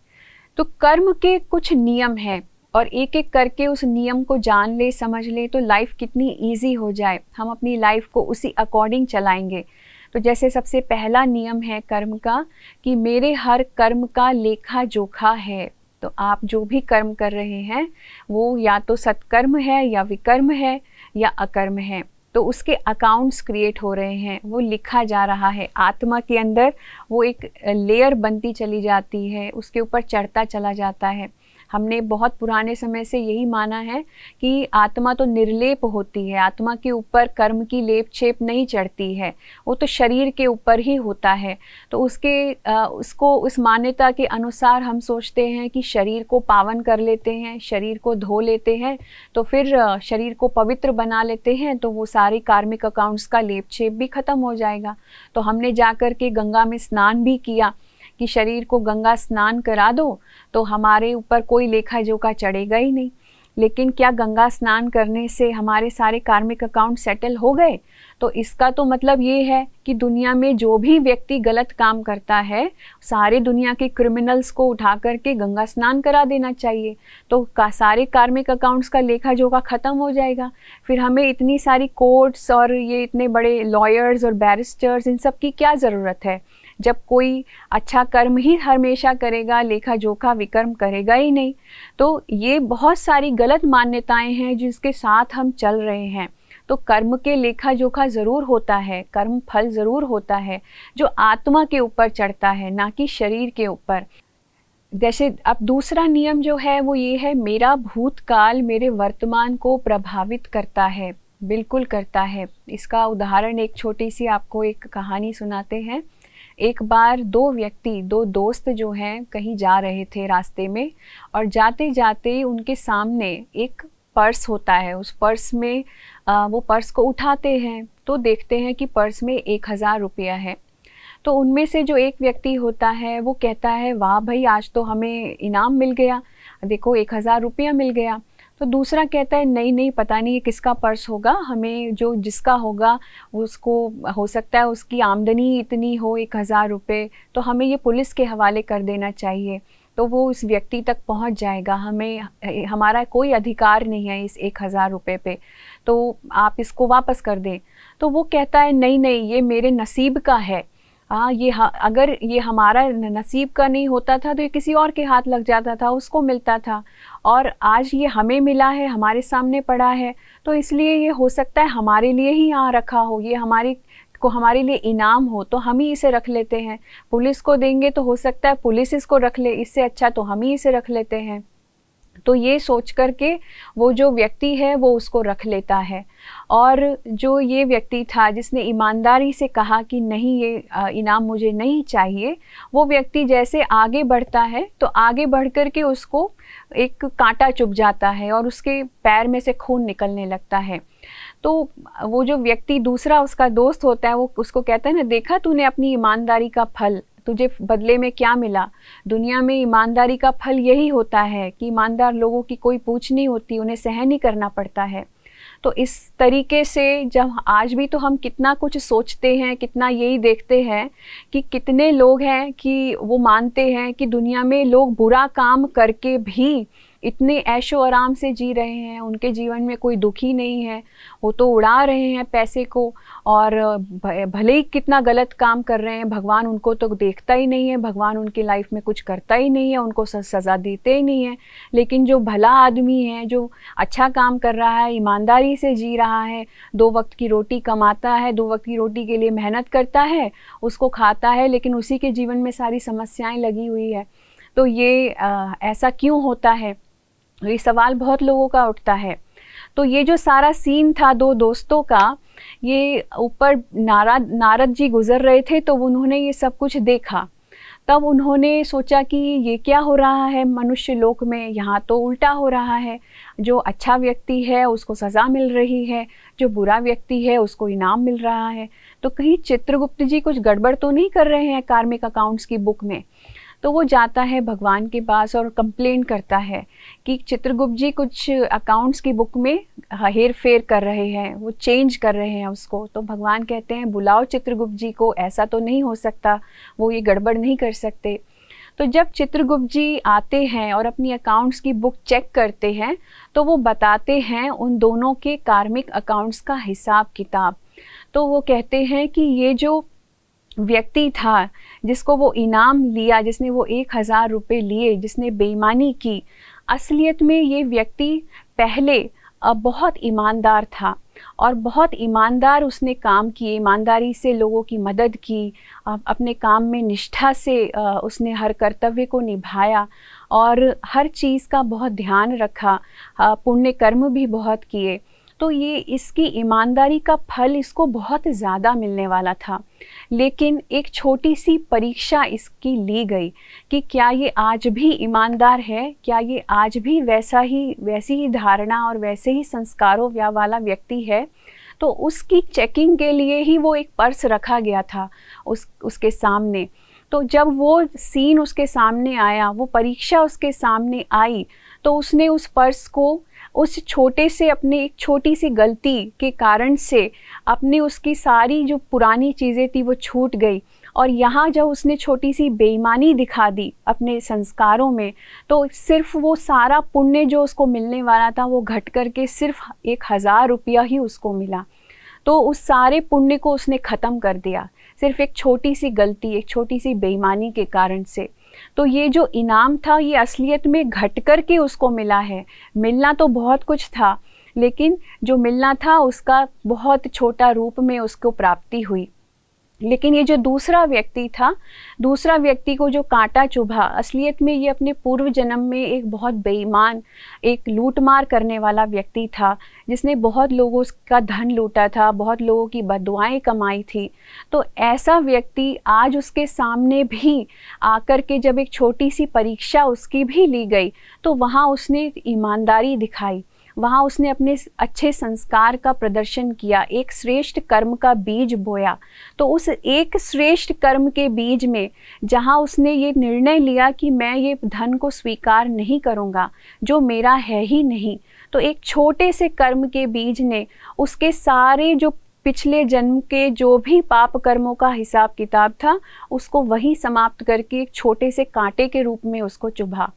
A: तो कर्म के कुछ नियम हैं और एक एक करके उस नियम को जान ले, समझ ले तो लाइफ कितनी ईजी हो जाए। हम अपनी लाइफ को उसी अकॉर्डिंग चलाएंगे। तो जैसे सबसे पहला नियम है कर्म का कि मेरे हर कर्म का लेखा जोखा है। तो आप जो भी कर्म कर रहे हैं वो या तो सत्कर्म है या विकर्म है या अकर्म है, तो उसके अकाउंट्स क्रिएट हो रहे हैं, वो लिखा जा रहा है। आत्मा के अंदर वो एक लेयर बनती चली जाती है, उसके ऊपर चढ़ता चला जाता है। हमने बहुत पुराने समय से यही माना है कि आत्मा तो निर्लेप होती है, आत्मा के ऊपर कर्म की लेप छेप नहीं चढ़ती है, वो तो शरीर के ऊपर ही होता है। तो उसको उस मान्यता के अनुसार हम सोचते हैं कि शरीर को पावन कर लेते हैं, शरीर को धो लेते हैं, तो फिर शरीर को पवित्र बना लेते हैं, तो वो सारी कार्मिक अकाउंट्स का लेप छेप भी खत्म हो जाएगा। तो हमने जाकर के गंगा में स्नान भी किया कि शरीर को गंगा स्नान करा दो तो हमारे ऊपर कोई लेखा जोखा चढ़ेगा ही नहीं। लेकिन क्या गंगा स्नान करने से हमारे सारे कार्मिक अकाउंट सेटल हो गए? तो इसका तो मतलब ये है कि दुनिया में जो भी व्यक्ति गलत काम करता है, सारे दुनिया के क्रिमिनल्स को उठा करके गंगा स्नान करा देना चाहिए, तो सारे कार्मिक अकाउंट्स का लेखा जोखा ख़त्म हो जाएगा। फिर हमें इतनी सारी कोर्ट्स और ये इतने बड़े लॉयर्स और बैरिस्टर्स, इन सब की क्या ज़रूरत है जब कोई अच्छा कर्म ही हमेशा करेगा, लेखा जोखा विकर्म करेगा ही नहीं। तो ये बहुत सारी गलत मान्यताएं हैं जिसके साथ हम चल रहे हैं। तो कर्म के लेखा जोखा ज़रूर होता है, कर्म फल ज़रूर होता है जो आत्मा के ऊपर चढ़ता है, ना कि शरीर के ऊपर। जैसे अब दूसरा नियम जो है वो ये है, मेरा भूतकाल मेरे वर्तमान को प्रभावित करता है। बिल्कुल करता है। इसका उदाहरण एक छोटी सी आपको एक कहानी सुनाते हैं। एक बार दो दोस्त जो हैं कहीं जा रहे थे रास्ते में, और जाते जाते उनके सामने एक पर्स होता है। उस पर्स में वो पर्स को उठाते हैं तो देखते हैं कि पर्स में 1000 रुपया है। तो उनमें से जो एक व्यक्ति होता है वो कहता है, वाह भाई, आज तो हमें इनाम मिल गया, देखो 1000 रुपया मिल गया। तो दूसरा कहता है, नहीं नहीं, पता नहीं ये किसका पर्स होगा, हमें जो जिसका होगा उसको हो सकता है उसकी आमदनी इतनी हो 1000 रुपये, तो हमें ये पुलिस के हवाले कर देना चाहिए, तो वो उस व्यक्ति तक पहुंच जाएगा, हमें हमारा कोई अधिकार नहीं है इस 1000 रुपये पे, तो आप इसको वापस कर दें। तो वो कहता है, नहीं नहीं, ये मेरे नसीब का है। अगर ये हमारा नसीब का नहीं होता था तो ये किसी और के हाथ लग जाता था, उसको मिलता था, और आज ये हमें मिला है, हमारे सामने पड़ा है, तो इसलिए ये हो सकता है हमारे लिए ही यहाँ रखा हो, ये हमारे लिए इनाम हो, तो हम ही इसे रख लेते हैं। पुलिस को देंगे तो हो सकता है पुलिस इसको रख ले, इससे अच्छा तो हम ही इसे रख लेते हैं। तो ये सोच करके वो जो व्यक्ति है वो उसको रख लेता है। और जो ये व्यक्ति था जिसने ईमानदारी से कहा कि नहीं, ये इनाम मुझे नहीं चाहिए, वो व्यक्ति जैसे आगे बढ़ता है तो आगे बढ़ कर के उसको एक कांटा चुभ जाता है और उसके पैर में से खून निकलने लगता है। तो वो जो व्यक्ति दूसरा उसका दोस्त होता है वो उसको कहता है ना, देखा तूने अपनी ईमानदारी का फल, तुझे बदले में क्या मिला। दुनिया में ईमानदारी का फल यही होता है कि ईमानदार लोगों की कोई पूछ नहीं होती, उन्हें सहन ही करना पड़ता है। तो इस तरीके से जब आज भी तो हम कितना कुछ सोचते हैं, कितना यही देखते हैं कि कितने लोग हैं कि वो मानते हैं कि दुनिया में लोग बुरा काम करके भी इतने ऐशो आराम से जी रहे हैं, उनके जीवन में कोई दुखी नहीं है, वो तो उड़ा रहे हैं पैसे को, और भले ही कितना गलत काम कर रहे हैं, भगवान उनको तो देखता ही नहीं है, भगवान उनकी लाइफ में कुछ करता ही नहीं है, उनको सज़ा देते ही नहीं है। लेकिन जो भला आदमी है, जो अच्छा काम कर रहा है, ईमानदारी से जी रहा है, 2 वक्त की रोटी कमाता है, 2 वक्त की रोटी के लिए मेहनत करता है, उसको खाता है, लेकिन उसी के जीवन में सारी समस्याएं लगी हुई है। तो ये ऐसा क्यों होता है, ये सवाल बहुत लोगों का उठता है। तो ये जो सारा सीन था 2 दोस्तों का, ये ऊपर नारद जी गुजर रहे थे, तो उन्होंने ये सब कुछ देखा। तब उन्होंने सोचा कि ये क्या हो रहा है मनुष्य लोक में, यहाँ तो उल्टा हो रहा है। जो अच्छा व्यक्ति है उसको सज़ा मिल रही है, जो बुरा व्यक्ति है उसको इनाम मिल रहा है। तो कहीं चित्रगुप्त जी कुछ गड़बड़ तो नहीं कर रहे हैं कार्मिक अकाउंट्स की बुक में। तो वो जाता है भगवान के पास और कंप्लेन करता है कि चित्रगुप्त जी कुछ अकाउंट्स की बुक में हेर फेर कर रहे हैं, वो चेंज कर रहे हैं उसको। तो भगवान कहते हैं बुलाओ चित्रगुप्त जी को, ऐसा तो नहीं हो सकता, वो ये गड़बड़ नहीं कर सकते। तो जब चित्रगुप्त जी आते हैं और अपनी अकाउंट्स की बुक चेक करते हैं, तो वो बताते हैं उन दोनों के कार्मिक अकाउंट्स का हिसाब किताब। तो वो कहते हैं कि ये जो व्यक्ति था जिसको वो इनाम लिया, जिसने वो 1000 रुपये लिए, जिसने बेईमानी की, असलियत में ये व्यक्ति पहले बहुत ईमानदार था और बहुत ईमानदार उसने काम किए, ईमानदारी से लोगों की मदद की, अपने काम में निष्ठा से उसने हर कर्तव्य को निभाया और हर चीज़ का बहुत ध्यान रखा, पुण्य कर्म भी बहुत किए। तो ये इसकी ईमानदारी का फल इसको बहुत ज़्यादा मिलने वाला था। लेकिन एक छोटी सी परीक्षा इसकी ली गई कि क्या ये आज भी ईमानदार है, क्या ये आज भी वैसी ही धारणा और वैसे ही संस्कारों वाला व्यक्ति है। तो उसकी चेकिंग के लिए ही वो एक पर्स रखा गया था उसके सामने। तो जब वो सीन उसके सामने आया, वो परीक्षा उसके सामने आई, तो उसने उस पर्स को उस छोटे से अपने एक छोटी सी गलती के कारण से अपने उसकी सारी जो पुरानी चीज़ें थी वो छूट गई। और यहाँ जब उसने छोटी सी बेईमानी दिखा दी अपने संस्कारों में, तो सिर्फ वो सारा पुण्य जो उसको मिलने वाला था वो घट करके सिर्फ 1000 रुपया ही उसको मिला। तो उस सारे पुण्य को उसने ख़त्म कर दिया सिर्फ एक छोटी सी गलती, एक छोटी सी बेईमानी के कारण से। तो ये जो इनाम था ये असलियत में घट कर के उसको मिला है। मिलना तो बहुत कुछ था, लेकिन जो मिलना था उसका बहुत छोटा रूप में उसको प्राप्ति हुई। लेकिन ये जो दूसरा व्यक्ति था, दूसरा व्यक्ति को जो कांटा चुभा, असलियत में ये अपने पूर्व जन्म में एक बहुत बेईमान, एक लूटमार करने वाला व्यक्ति था, जिसने बहुत लोगों का धन लूटा था, बहुत लोगों की बददुआएं कमाई थी। तो ऐसा व्यक्ति आज उसके सामने भी आकर के जब एक छोटी सी परीक्षा उसकी भी ली गई, तो वहाँ उसने ईमानदारी दिखाई, वहाँ उसने अपने अच्छे संस्कार का प्रदर्शन किया, एक श्रेष्ठ कर्म का बीज बोया। तो उस एक श्रेष्ठ कर्म के बीज में जहाँ उसने ये निर्णय लिया कि मैं ये धन को स्वीकार नहीं करूँगा जो मेरा है ही नहीं, तो एक छोटे से कर्म के बीज ने उसके सारे जो पिछले जन्म के जो भी पाप कर्मों का हिसाब किताब था उसको वही समाप्त करके एक छोटे से कांटे के रूप में उसको चुभा।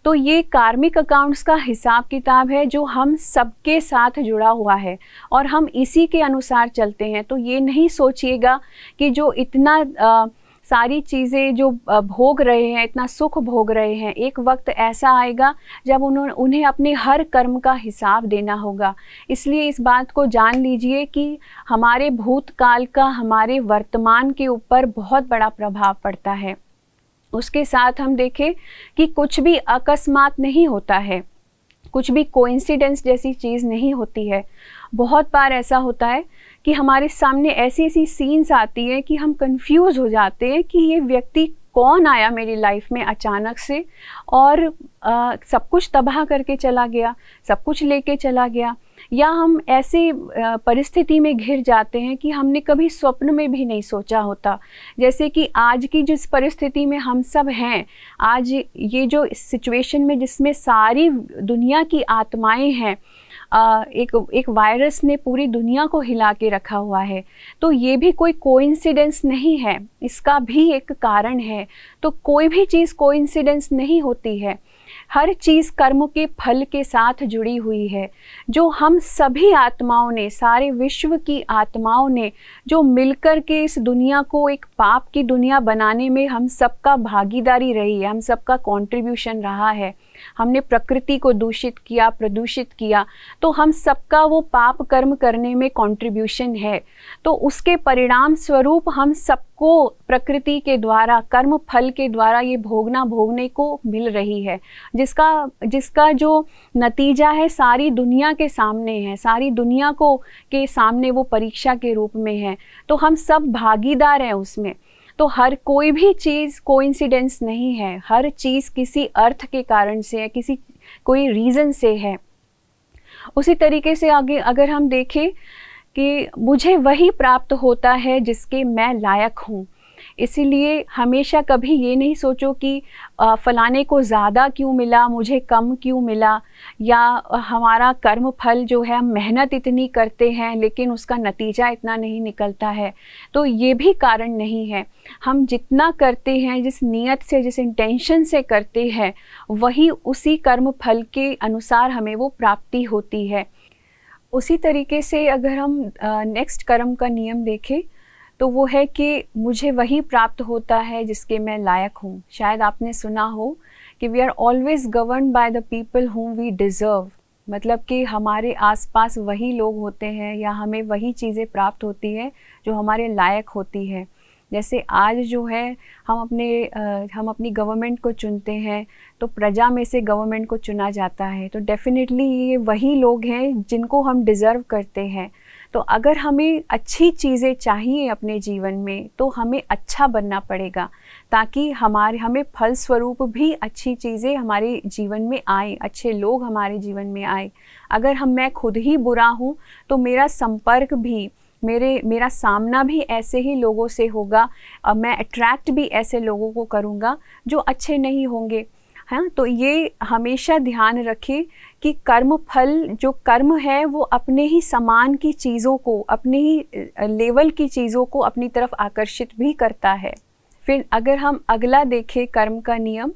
A: तो ये कार्मिक अकाउंट्स का हिसाब किताब है जो हम सबके साथ जुड़ा हुआ है और हम इसी के अनुसार चलते हैं। तो ये नहीं सोचिएगा कि जो इतना सारी चीज़ें जो भोग रहे हैं, इतना सुख भोग रहे हैं, एक वक्त ऐसा आएगा जब उन्हें अपने हर कर्म का हिसाब देना होगा। इसलिए इस बात को जान लीजिए कि हमारे भूतकाल का हमारे वर्तमान के ऊपर बहुत बड़ा प्रभाव पड़ता है। उसके साथ हम देखें कि कुछ भी अकस्मात नहीं होता है, कुछ भी कोइंसिडेंस जैसी चीज़ नहीं होती है। बहुत बार ऐसा होता है कि हमारे सामने ऐसी ऐसी सीन्स आती है कि हम कंफ्यूज हो जाते हैं कि ये व्यक्ति कौन आया मेरी लाइफ में अचानक से और सब कुछ तबाह करके चला गया, सब कुछ लेके चला गया। या हम ऐसे परिस्थिति में घिर जाते हैं कि हमने कभी स्वप्न में भी नहीं सोचा होता। जैसे कि आज की जिस परिस्थिति में हम सब हैं, आज ये जो सिचुएशन में जिसमें सारी दुनिया की आत्माएं हैं, एक वायरस ने पूरी दुनिया को हिला के रखा हुआ है, तो ये भी कोई कोइंसिडेंस नहीं है, इसका भी एक कारण है। तो कोई भी चीज़ कोइंसिडेंस नहीं होती है, हर चीज़ कर्म के फल के साथ जुड़ी हुई है। जो हम सभी आत्माओं ने, सारे विश्व की आत्माओं ने जो मिलकर के इस दुनिया को एक पाप की दुनिया बनाने में हम सबका भागीदारी रही है, हम सबका कंट्रीब्यूशन रहा है। हमने प्रकृति को दूषित किया, प्रदूषित किया, तो हम सबका वो पाप कर्म करने में कंट्रीब्यूशन है। तो उसके परिणाम स्वरूप हम सबको प्रकृति के द्वारा, कर्म फल के द्वारा ये भोगने को मिल रही है, जिसका जो नतीजा है सारी दुनिया के सामने है, सारी दुनिया को के सामने वो परीक्षा के रूप में है। तो हम सब भागीदार हैं उसमें। तो हर कोई भी चीज़ कोइंसिडेंस नहीं है, हर चीज़ किसी अर्थ के कारण से है, कोई रीज़न से है। उसी तरीके से आगे अगर हम देखें कि मुझे वही प्राप्त होता है जिसके मैं लायक हूँ, इसीलिए हमेशा कभी ये नहीं सोचो कि फलाने को ज़्यादा क्यों मिला, मुझे कम क्यों मिला, या हमारा कर्म फल जो है हम मेहनत इतनी करते हैं लेकिन उसका नतीजा इतना नहीं निकलता है। तो ये भी कारण नहीं है। हम जितना करते हैं, जिस नीयत से, जिस इंटेंशन से करते हैं, वही उसी कर्म फल के अनुसार हमें वो प्राप्ति होती है। उसी तरीके से अगर हम नेक्स्ट कर्म का नियम देखें तो वो है कि मुझे वही प्राप्त होता है जिसके मैं लायक हूँ। शायद आपने सुना हो कि we are always govern by the people whom we deserve, मतलब कि हमारे आसपास वही लोग होते हैं या हमें वही चीज़ें प्राप्त होती है जो हमारे लायक होती है। जैसे आज जो है हम अपनी गवर्नमेंट को चुनते हैं, तो प्रजा में से गवर्नमेंट को चुना जाता है, तो डेफिनेटली ये वही लोग हैं जिनको हम डिज़र्व करते हैं। तो अगर हमें अच्छी चीज़ें चाहिए अपने जीवन में तो हमें अच्छा बनना पड़ेगा, ताकि हमें फल स्वरूप भी अच्छी चीज़ें हमारे जीवन में आए, अच्छे लोग हमारे जीवन में आए। अगर मैं खुद ही बुरा हूँ तो मेरा संपर्क भी, मेरा सामना भी ऐसे ही लोगों से होगा, और मैं अट्रैक्ट भी ऐसे लोगों को करूँगा जो अच्छे नहीं होंगे। हाँ, तो ये हमेशा ध्यान रखें कि कर्म फल, जो कर्म है वो अपने ही समान की चीज़ों को, अपने ही लेवल की चीज़ों को अपनी तरफ आकर्षित भी करता है। फिर अगर हम अगला देखें कर्म का नियम,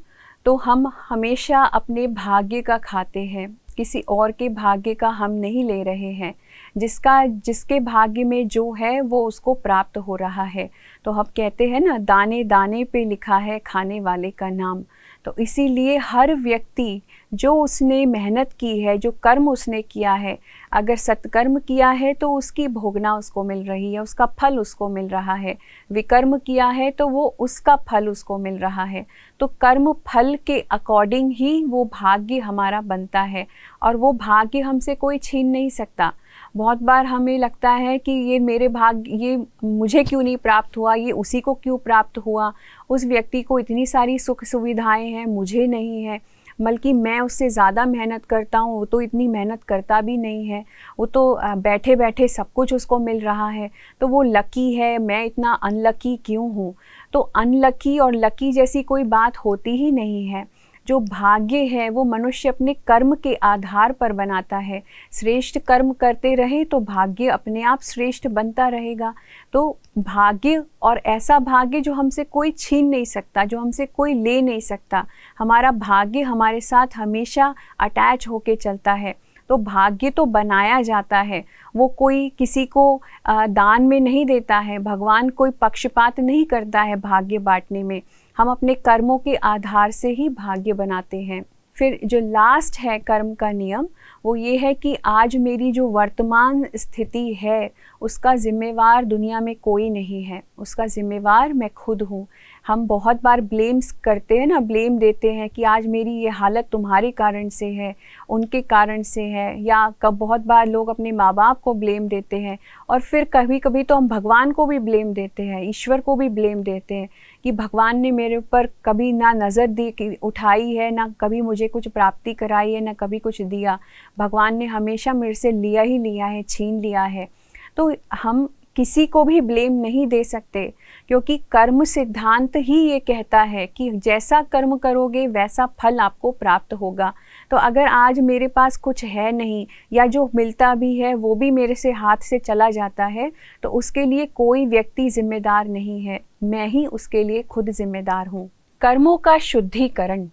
A: तो हम हमेशा अपने भाग्य का खाते हैं, किसी और के भाग्य का हम नहीं ले रहे हैं। जिसके भाग्य में जो है वो उसको प्राप्त हो रहा है। तो हम कहते हैं ना, दाने दाने पे लिखा है खाने वाले का नाम। तो इसीलिए हर व्यक्ति जो उसने मेहनत की है, जो कर्म उसने किया है, अगर सत्कर्म किया है तो उसकी भोगना उसको मिल रही है, उसका फल उसको मिल रहा है। विकर्म किया है तो वो उसका फल उसको मिल रहा है। तो कर्म फल के अकॉर्डिंग ही वो भाग्य हमारा बनता है, और वो भाग्य हमसे कोई छीन नहीं सकता। बहुत बार हमें लगता है कि ये मेरे भाग्य, ये मुझे क्यों नहीं प्राप्त हुआ, ये उसी को क्यों प्राप्त हुआ, उस व्यक्ति को इतनी सारी सुख सुविधाएं हैं, मुझे नहीं है, बल्कि मैं उससे ज़्यादा मेहनत करता हूँ, वो तो इतनी मेहनत करता भी नहीं है, वो तो बैठे बैठे सब कुछ उसको मिल रहा है, तो वो लकी है, मैं इतना अनलकी क्यों हूँ। तो अनलकी और लकी जैसी कोई बात होती ही नहीं है। जो भाग्य है वो मनुष्य अपने कर्म के आधार पर बनाता है। श्रेष्ठ कर्म करते रहे तो भाग्य अपने आप श्रेष्ठ बनता रहेगा। तो भाग्य, और ऐसा भाग्य जो हमसे कोई छीन नहीं सकता, जो हमसे कोई ले नहीं सकता। हमारा भाग्य हमारे साथ हमेशा अटैच होके चलता है। तो भाग्य तो बनाया जाता है, वो कोई किसी को दान में नहीं देता है। भगवान कोई पक्षपात नहीं करता है भाग्य बांटने में। हम अपने कर्मों के आधार से ही भाग्य बनाते हैं। फिर जो लास्ट है कर्म का नियम, वो ये है कि आज मेरी जो वर्तमान स्थिति है उसका जिम्मेवार दुनिया में कोई नहीं है, उसका जिम्मेवार मैं खुद हूँ। हम बहुत बार ब्लेम्स करते हैं ना, ब्लेम देते हैं कि आज मेरी ये हालत तुम्हारे कारण से है, उनके कारण से है, या कब बहुत बार लोग अपने माँ बाप को ब्लेम देते हैं, और फिर कभी कभी तो हम भगवान को भी ब्लेम देते हैं, ईश्वर को भी ब्लेम देते हैं कि भगवान ने मेरे ऊपर कभी ना नज़र दी उठाई है, ना कभी मुझे कुछ प्राप्ति कराई है, ना कभी कुछ दिया। भगवान ने हमेशा मेरे से लिया ही लिया है, छीन लिया है। तो हम किसी को भी ब्लेम नहीं दे सकते, क्योंकि कर्म सिद्धांत ही ये कहता है कि जैसा कर्म करोगे वैसा फल आपको प्राप्त होगा। तो अगर आज मेरे पास कुछ है नहीं, या जो मिलता भी है वो भी मेरे से हाथ से चला जाता है, तो उसके लिए कोई व्यक्ति जिम्मेदार नहीं है, मैं ही उसके लिए खुद जिम्मेदार हूँ। कर्मों का शुद्धिकरण।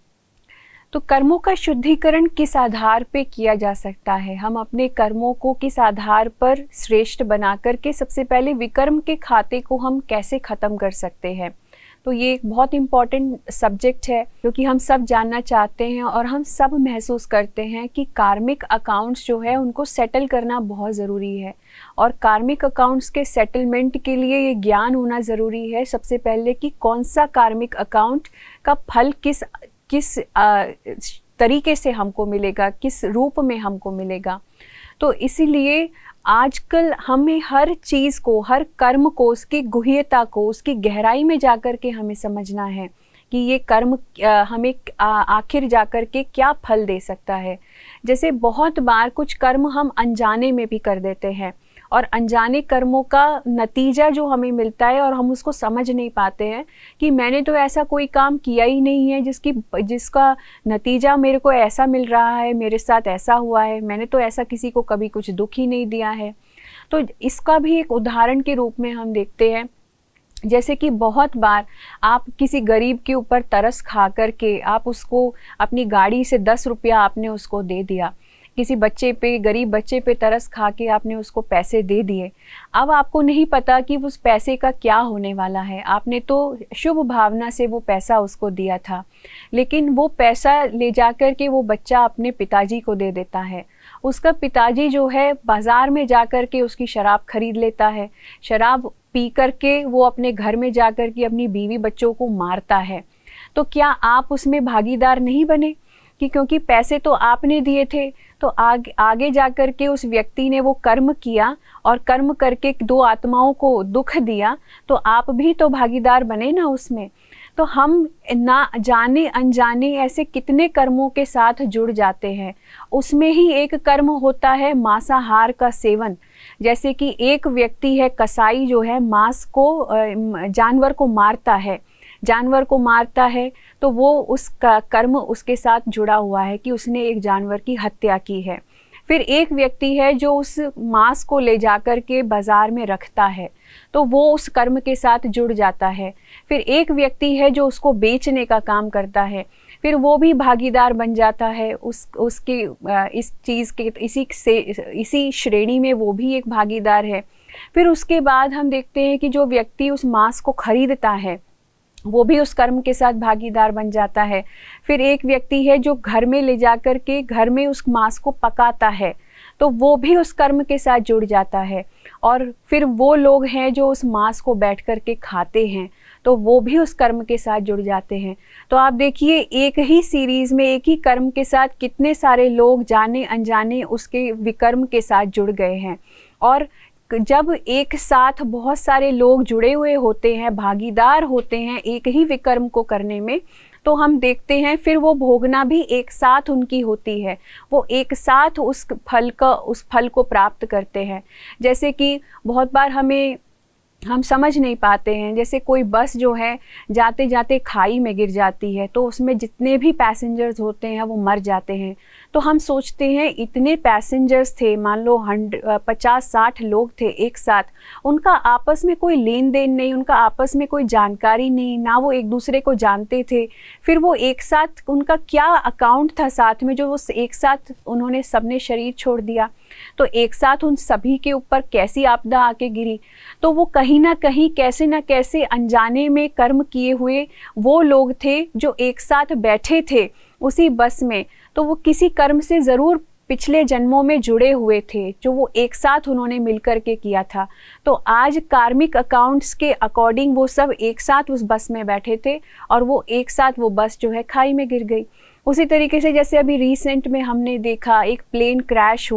A: तो कर्मों का शुद्धिकरण किस आधार पे किया जा सकता है? हम अपने कर्मों को किस आधार पर श्रेष्ठ बना करके सबसे पहले विकर्म के खाते को हम कैसे ख़त्म कर सकते हैं? तो ये एक बहुत इम्पॉर्टेंट सब्जेक्ट है, क्योंकि हम सब जानना चाहते हैं और हम सब महसूस करते हैं कि कार्मिक अकाउंट्स जो है उनको सेटल करना बहुत ज़रूरी है। और कार्मिक अकाउंट्स के सेटलमेंट के लिए ये ज्ञान होना ज़रूरी है सबसे पहले कि कौन सा कार्मिक अकाउंट का फल किस तरीके से हमको मिलेगा, किस रूप में हमको मिलेगा। तो इसीलिए आजकल हमें हर चीज़ को, हर कर्म को, उसकी गुह्यता को, उसकी गहराई में जाकर के हमें समझना है कि ये कर्म हमें आखिर जाकर के क्या फल दे सकता है। जैसे बहुत बार कुछ कर्म हम अनजाने में भी कर देते हैं, और अनजाने कर्मों का नतीजा जो हमें मिलता है और हम उसको समझ नहीं पाते हैं कि मैंने तो ऐसा कोई काम किया ही नहीं है जिसका नतीजा मेरे को ऐसा मिल रहा है, मेरे साथ ऐसा हुआ है, मैंने तो ऐसा किसी को कभी कुछ दुख ही नहीं दिया है। तो इसका भी एक उदाहरण के रूप में हम देखते हैं, जैसे कि बहुत बार आप किसी गरीब के ऊपर तरस खा करके आप उसको अपनी गाड़ी से 10 रुपया आपने उसको दे दिया, किसी बच्चे पे, गरीब बच्चे पे तरस खा के आपने उसको पैसे दे दिए। अब आपको नहीं पता कि उस पैसे का क्या होने वाला है, आपने तो शुभ भावना से वो पैसा उसको दिया था, लेकिन वो पैसा ले जा कर के वो बच्चा अपने पिताजी को दे देता है। उसका पिताजी जो है बाज़ार में जा कर के उसकी शराब खरीद लेता है, शराब पी कर के वो अपने घर में जा कर के अपनी बीवी बच्चों को मारता है। तो क्या आप उसमें भागीदार नहीं बने कि क्योंकि पैसे तो आपने दिए थे, तो आगे जा कर के उस व्यक्ति ने वो कर्म किया और कर्म करके 2 आत्माओं को दुख दिया, तो आप भी तो भागीदार बने ना उसमें। तो हम ना जाने अनजाने ऐसे कितने कर्मों के साथ जुड़ जाते हैं। उसमें ही एक कर्म होता है मांसाहार का सेवन। जैसे कि एक व्यक्ति है कसाई जो है मांस को, जानवर को मारता है, तो वो उसका कर्म उसके साथ जुड़ा हुआ है कि उसने एक जानवर की हत्या की है। फिर एक व्यक्ति है जो उस मांस को ले जाकर के बाज़ार में रखता है, तो वो उस कर्म के साथ जुड़ जाता है। फिर एक व्यक्ति है जो उसको बेचने का काम करता है, फिर वो भी भागीदार बन जाता है उसके इस चीज़ के, इसी श्रेणी में वो भी एक भागीदार है। फिर उसके बाद हम देखते हैं कि जो व्यक्ति उस मांस को खरीदता है वो भी उस कर्म के साथ भागीदार बन जाता है। फिर एक व्यक्ति है जो घर में ले जाकर के घर में उस मांस को पकाता है, तो वो भी उस कर्म के साथ जुड़ जाता है। और फिर वो लोग हैं जो उस मांस को बैठ कर के खाते हैं, तो वो भी उस कर्म के साथ जुड़ जाते हैं। तो आप देखिए एक ही सीरीज़ में एक ही कर्म के साथ कितने सारे लोग जाने अनजाने उसके विकर्म के साथ जुड़ गए हैं। और जब एक साथ बहुत सारे लोग जुड़े हुए होते हैं, भागीदार होते हैं एक ही विकर्म को करने में, तो हम देखते हैं फिर वो भोगना भी एक साथ उनकी होती है, वो एक साथ उस फल को प्राप्त करते हैं। जैसे कि बहुत बार हम समझ नहीं पाते हैं, जैसे कोई बस जो है जाते जाते खाई में गिर जाती है, तो उसमें जितने भी पैसेंजर्स होते हैं वो मर जाते हैं। तो हम सोचते हैं इतने पैसेंजर्स थे, मान लो 50-60 लोग थे एक साथ, उनका आपस में कोई लेन देन नहीं, उनका आपस में कोई जानकारी नहीं, ना वो एक दूसरे को जानते थे। फिर वो एक साथ उनका क्या अकाउंट था साथ में, जो वो एक साथ उन्होंने सबने शरीर छोड़ दिया, तो एक साथ उन सभी के ऊपर कैसी आपदा आके गिरी। तो वो कहीं ना कहीं कैसे ना कैसे अनजाने में कर्म किए हुए वो लोग थे जो एक साथ बैठे थे उसी बस में, तो वो किसी कर्म से ज़रूर पिछले जन्मों में जुड़े हुए थे, जो वो एक साथ उन्होंने मिलकर के किया था, तो आज कार्मिक अकाउंट्स के अकॉर्डिंग वो सब एक साथ उस बस में बैठे थे और वो एक साथ वो बस जो है खाई में गिर गई। उसी तरीके से जैसे अभी रिसेंट में हमने देखा एक प्लेन क्रैश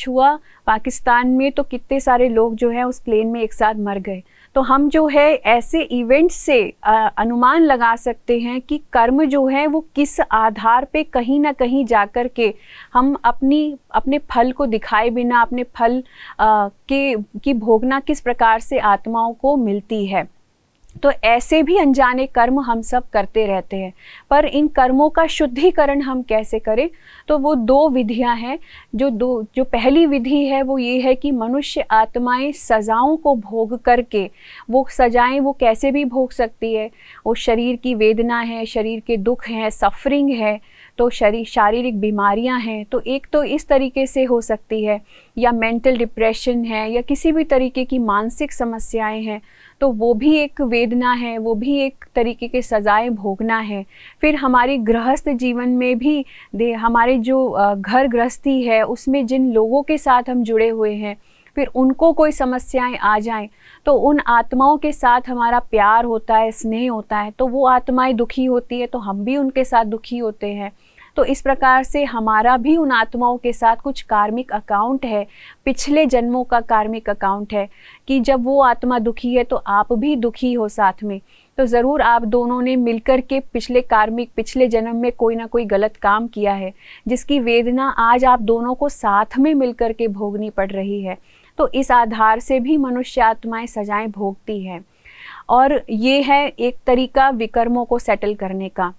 A: हुआ पाकिस्तान में, तो कितने सारे लोग जो है उस प्लेन में एक साथ मर गए। तो हम जो है ऐसे इवेंट्स से अनुमान लगा सकते हैं कि कर्म जो है वो किस आधार पे कहीं ना कहीं जाकर के हम अपने फल को दिखाए बिना अपने फल की भोगना किस प्रकार से आत्माओं को मिलती है। तो ऐसे भी अनजाने कर्म हम सब करते रहते हैं, पर इन कर्मों का शुद्धिकरण हम कैसे करें? तो वो दो विधियां हैं। जो पहली विधि है वो ये है कि मनुष्य आत्माएं सजाओं को भोग करके, वो सजाएं वो कैसे भी भोग सकती है। वो शरीर की वेदना है, शरीर के दुख हैं, सफरिंग है, तो शारीरिक बीमारियां हैं, तो एक तो इस तरीके से हो सकती है, या मेंटल डिप्रेशन है, या किसी भी तरीके की मानसिक समस्याएं हैं, तो वो भी एक वेदना है, वो भी एक तरीके के सजाएं भोगना है। फिर हमारी गृहस्थ जीवन में भी हमारे जो घर गृहस्थी है उसमें जिन लोगों के साथ हम जुड़े हुए हैं, फिर उनको कोई समस्याएं आ जाएं तो उन आत्माओं के साथ हमारा प्यार होता है, स्नेह होता है, तो वो आत्माएं दुखी होती है तो हम भी उनके साथ दुखी होते हैं। तो इस प्रकार से हमारा भी उन आत्माओं के साथ कुछ कार्मिक अकाउंट है, पिछले जन्मों का कार्मिक अकाउंट है कि जब वो आत्मा दुखी है तो आप भी दुखी हो साथ में। तो ज़रूर आप दोनों ने मिलकर के पिछले जन्म में कोई ना कोई गलत काम किया है, जिसकी वेदना आज आप दोनों को साथ में मिलकर के भोगनी पड़ रही है। तो इस आधार से भी मनुष्य आत्माएं सजाएं भोगती हैं। और ये है एक तरीका विकर्मों को सेटल करने का।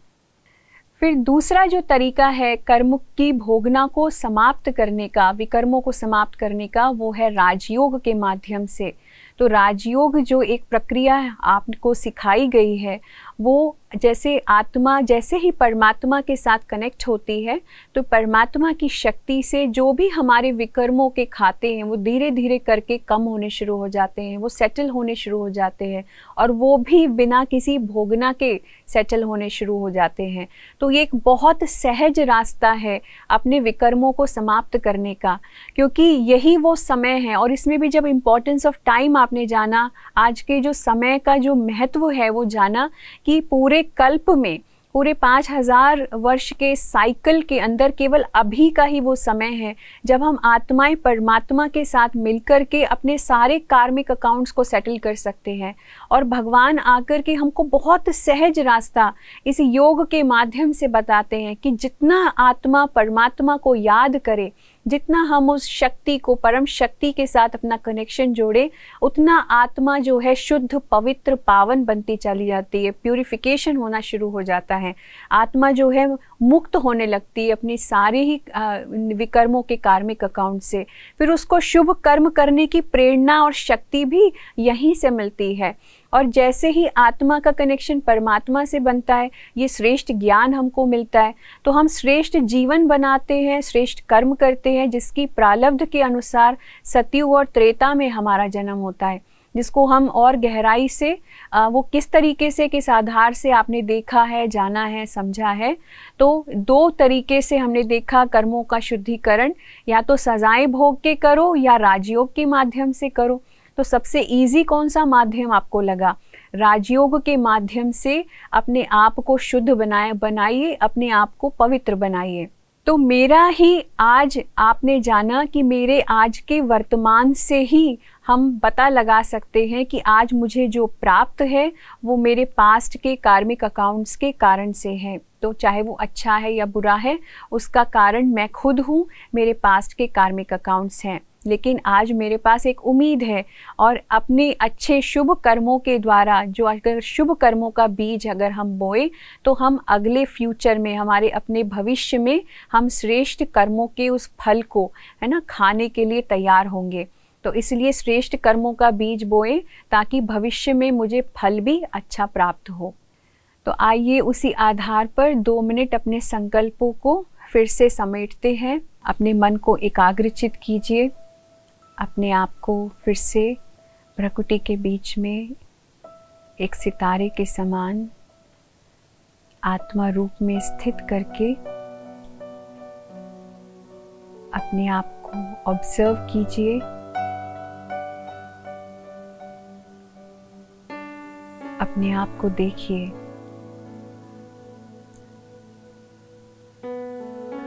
A: फिर दूसरा जो तरीका है कर्म की भोगना को समाप्त करने का, विकर्मों को समाप्त करने का, वो है राजयोग के माध्यम से। तो राजयोग जो एक प्रक्रिया आपको सिखाई गई है, वो जैसे आत्मा जैसे ही परमात्मा के साथ कनेक्ट होती है तो परमात्मा की शक्ति से जो भी हमारे विकर्मों के खाते हैं वो धीरे धीरे करके कम होने शुरू हो जाते हैं, वो सेटल होने शुरू हो जाते हैं, और वो भी बिना किसी भोगना के सेटल होने शुरू हो जाते हैं। तो ये एक बहुत सहज रास्ता है अपने विकर्मों को समाप्त करने का, क्योंकि यही वो समय है। और इसमें भी जब इम्पोर्टेंस ऑफ टाइम आपने जाना, आज के जो समय का जो महत्व है वो जाना कि पूरे कल्प में, पूरे 5000 वर्ष के साइकिल के अंदर केवल अभी का ही वो समय है जब हम आत्माएं परमात्मा के साथ मिलकर के अपने सारे कार्मिक अकाउंट्स को सेटल कर सकते हैं। और भगवान आकर के हमको बहुत सहज रास्ता इस योग के माध्यम से बताते हैं कि जितना आत्मा परमात्मा को याद करे, जितना हम उस शक्ति को, परम शक्ति के साथ अपना कनेक्शन जोड़े, उतना आत्मा जो है शुद्ध, पवित्र, पावन बनती चली जाती है, प्यूरिफिकेशन होना शुरू हो जाता है। आत्मा जो है मुक्त होने लगती है अपनी सारे ही विकर्मों के कार्मिक अकाउंट से। फिर उसको शुभ कर्म करने की प्रेरणा और शक्ति भी यहीं से मिलती है। और जैसे ही आत्मा का कनेक्शन परमात्मा से बनता है, ये श्रेष्ठ ज्ञान हमको मिलता है, तो हम श्रेष्ठ जीवन बनाते हैं, श्रेष्ठ कर्म करते हैं, जिसकी प्रारब्ध के अनुसार सतयुग और त्रेता में हमारा जन्म होता है, जिसको हम और गहराई से वो किस तरीके से, किस आधार से आपने देखा है, जाना है, समझा है। तो दो तरीके से हमने देखा कर्मों का शुद्धिकरण, या तो सजाएं भोग के करो या राजयोग के माध्यम से करो। तो सबसे इजी कौन सा माध्यम आपको लगा? राजयोग के माध्यम से अपने आप को शुद्ध बनाइए, अपने आप को पवित्र बनाइए। तो मेरा ही आज आपने जाना कि मेरे आज के वर्तमान से ही हम पता लगा सकते हैं कि आज मुझे जो प्राप्त है वो मेरे पास्ट के कार्मिक अकाउंट्स के कारण से है। तो चाहे वो अच्छा है या बुरा है, उसका कारण मैं खुद हूँ, मेरे पास्ट के कार्मिक अकाउंट्स हैं। लेकिन आज मेरे पास एक उम्मीद है, और अपने अच्छे शुभ कर्मों के द्वारा, जो अगर शुभ कर्मों का बीज अगर हम बोए, तो हम अगले फ्यूचर में, हमारे अपने भविष्य में, हम श्रेष्ठ कर्मों के उस फल को, है ना, खाने के लिए तैयार होंगे। तो इसलिए श्रेष्ठ कर्मों का बीज बोए ताकि भविष्य में मुझे फल भी अच्छा प्राप्त हो। तो आइए उसी आधार पर 2 मिनट अपने संकल्पों को फिर से समेटते हैं। अपने मन को एकाग्रचित कीजिए, अपने आप को फिर से प्रकृति के बीच में एक सितारे के समान आत्मा रूप में स्थित करके अपने आप को ऑब्जर्व कीजिए। अपने आप को देखिए।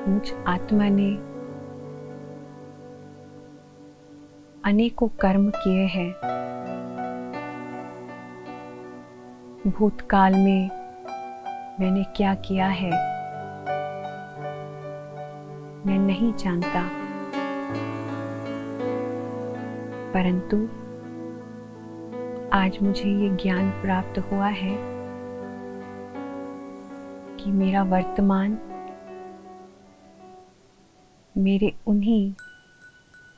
A: मुझ आत्मा ने अनेकों कर्म किए हैं। भूतकाल में मैंने क्या किया है मैं नहीं जानता, परंतु आज मुझे ये ज्ञान प्राप्त हुआ है कि मेरा वर्तमान मेरे उन्हीं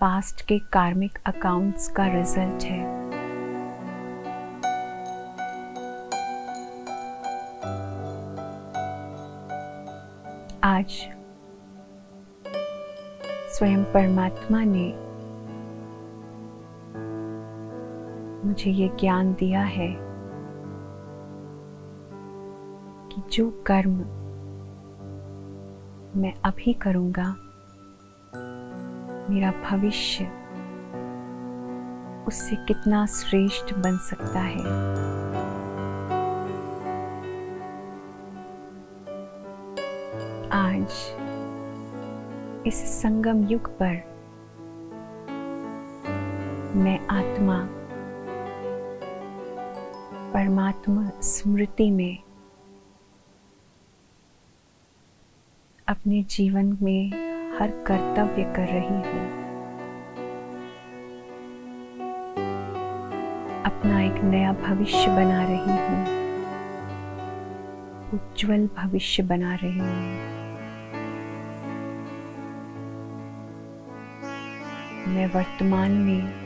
A: पास्ट के कार्मिक अकाउंट्स का रिजल्ट है। आज स्वयं परमात्मा ने मुझे ये ज्ञान दिया है कि जो कर्म मैं अभी करूँगा मेरा भविष्य उससे कितना श्रेष्ठ बन सकता है। आज इस संगम युग पर मैं आत्मा परमात्मा स्मृति में अपने जीवन में हर कर्तव्य कर रही हूँ। अपना एक नया भविष्य बना रही हूँ, उज्जवल भविष्य बना रही हूँ। मैं वर्तमान में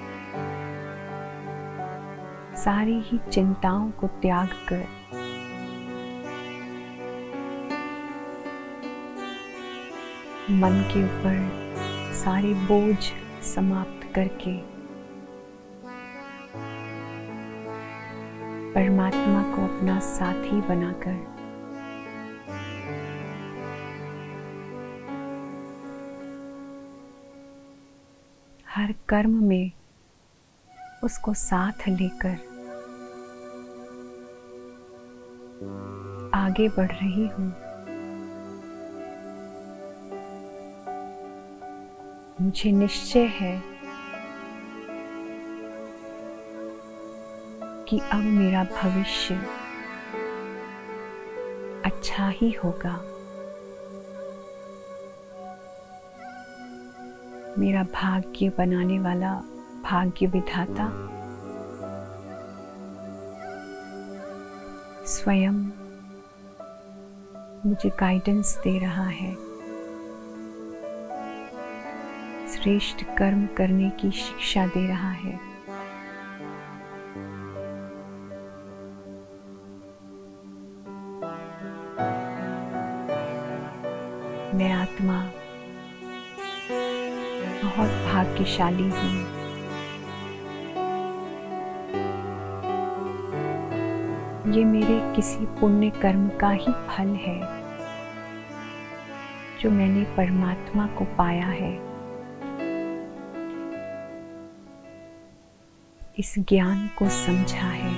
A: सारी ही चिंताओं को त्याग कर मन के ऊपर सारे बोझ समाप्त करके परमात्मा को अपना साथी बनाकर हर कर्म में उसको साथ लेकर आगे बढ़ रही हूँ। मुझे निश्चय है कि अब मेरा भविष्य अच्छा ही होगा। मेरा भाग्य बनाने वाला भाग्य विधाता स्वयं मुझे गाइडेंस दे रहा है, श्रेष्ठ कर्म करने की शिक्षा दे रहा है। मैं आत्मा बहुत भाग्यशाली हूँ। ये मेरे किसी पुण्य कर्म का ही फल है जो मैंने परमात्मा को पाया है। इस ज्ञान को समझा है।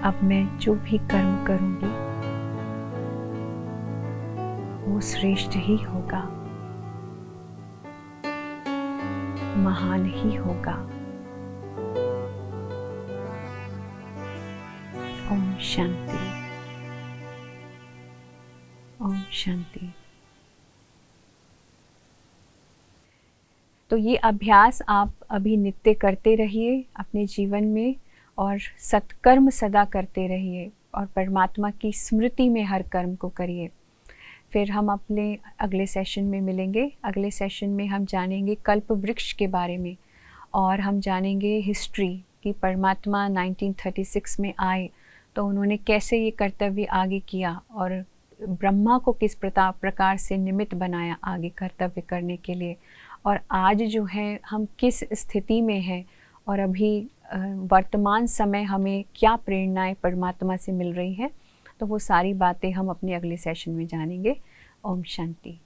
A: अब मैं जो भी कर्म करूंगी वो श्रेष्ठ ही होगा, महान ही होगा। ओम शांति। ओम शांति। तो ये अभ्यास आप अभी नित्य करते रहिए अपने जीवन में और सत्कर्म सदा करते रहिए और परमात्मा की स्मृति में हर कर्म को करिए। फिर हम अपने अगले सेशन में मिलेंगे। अगले सेशन में हम जानेंगे कल्प वृक्ष के बारे में और हम जानेंगे हिस्ट्री कि परमात्मा 1936 में आए तो उन्होंने कैसे ये कर्तव्य आगे किया और ब्रह्मा को किस प्रकार से निमित्त बनाया आगे कर्तव्य करने के लिए, और आज जो है हम किस स्थिति में हैं और अभी वर्तमान समय हमें क्या प्रेरणाएं परमात्मा से मिल रही हैं, तो वो सारी बातें हम अपने अगले सेशन में जानेंगे। ओम शांति।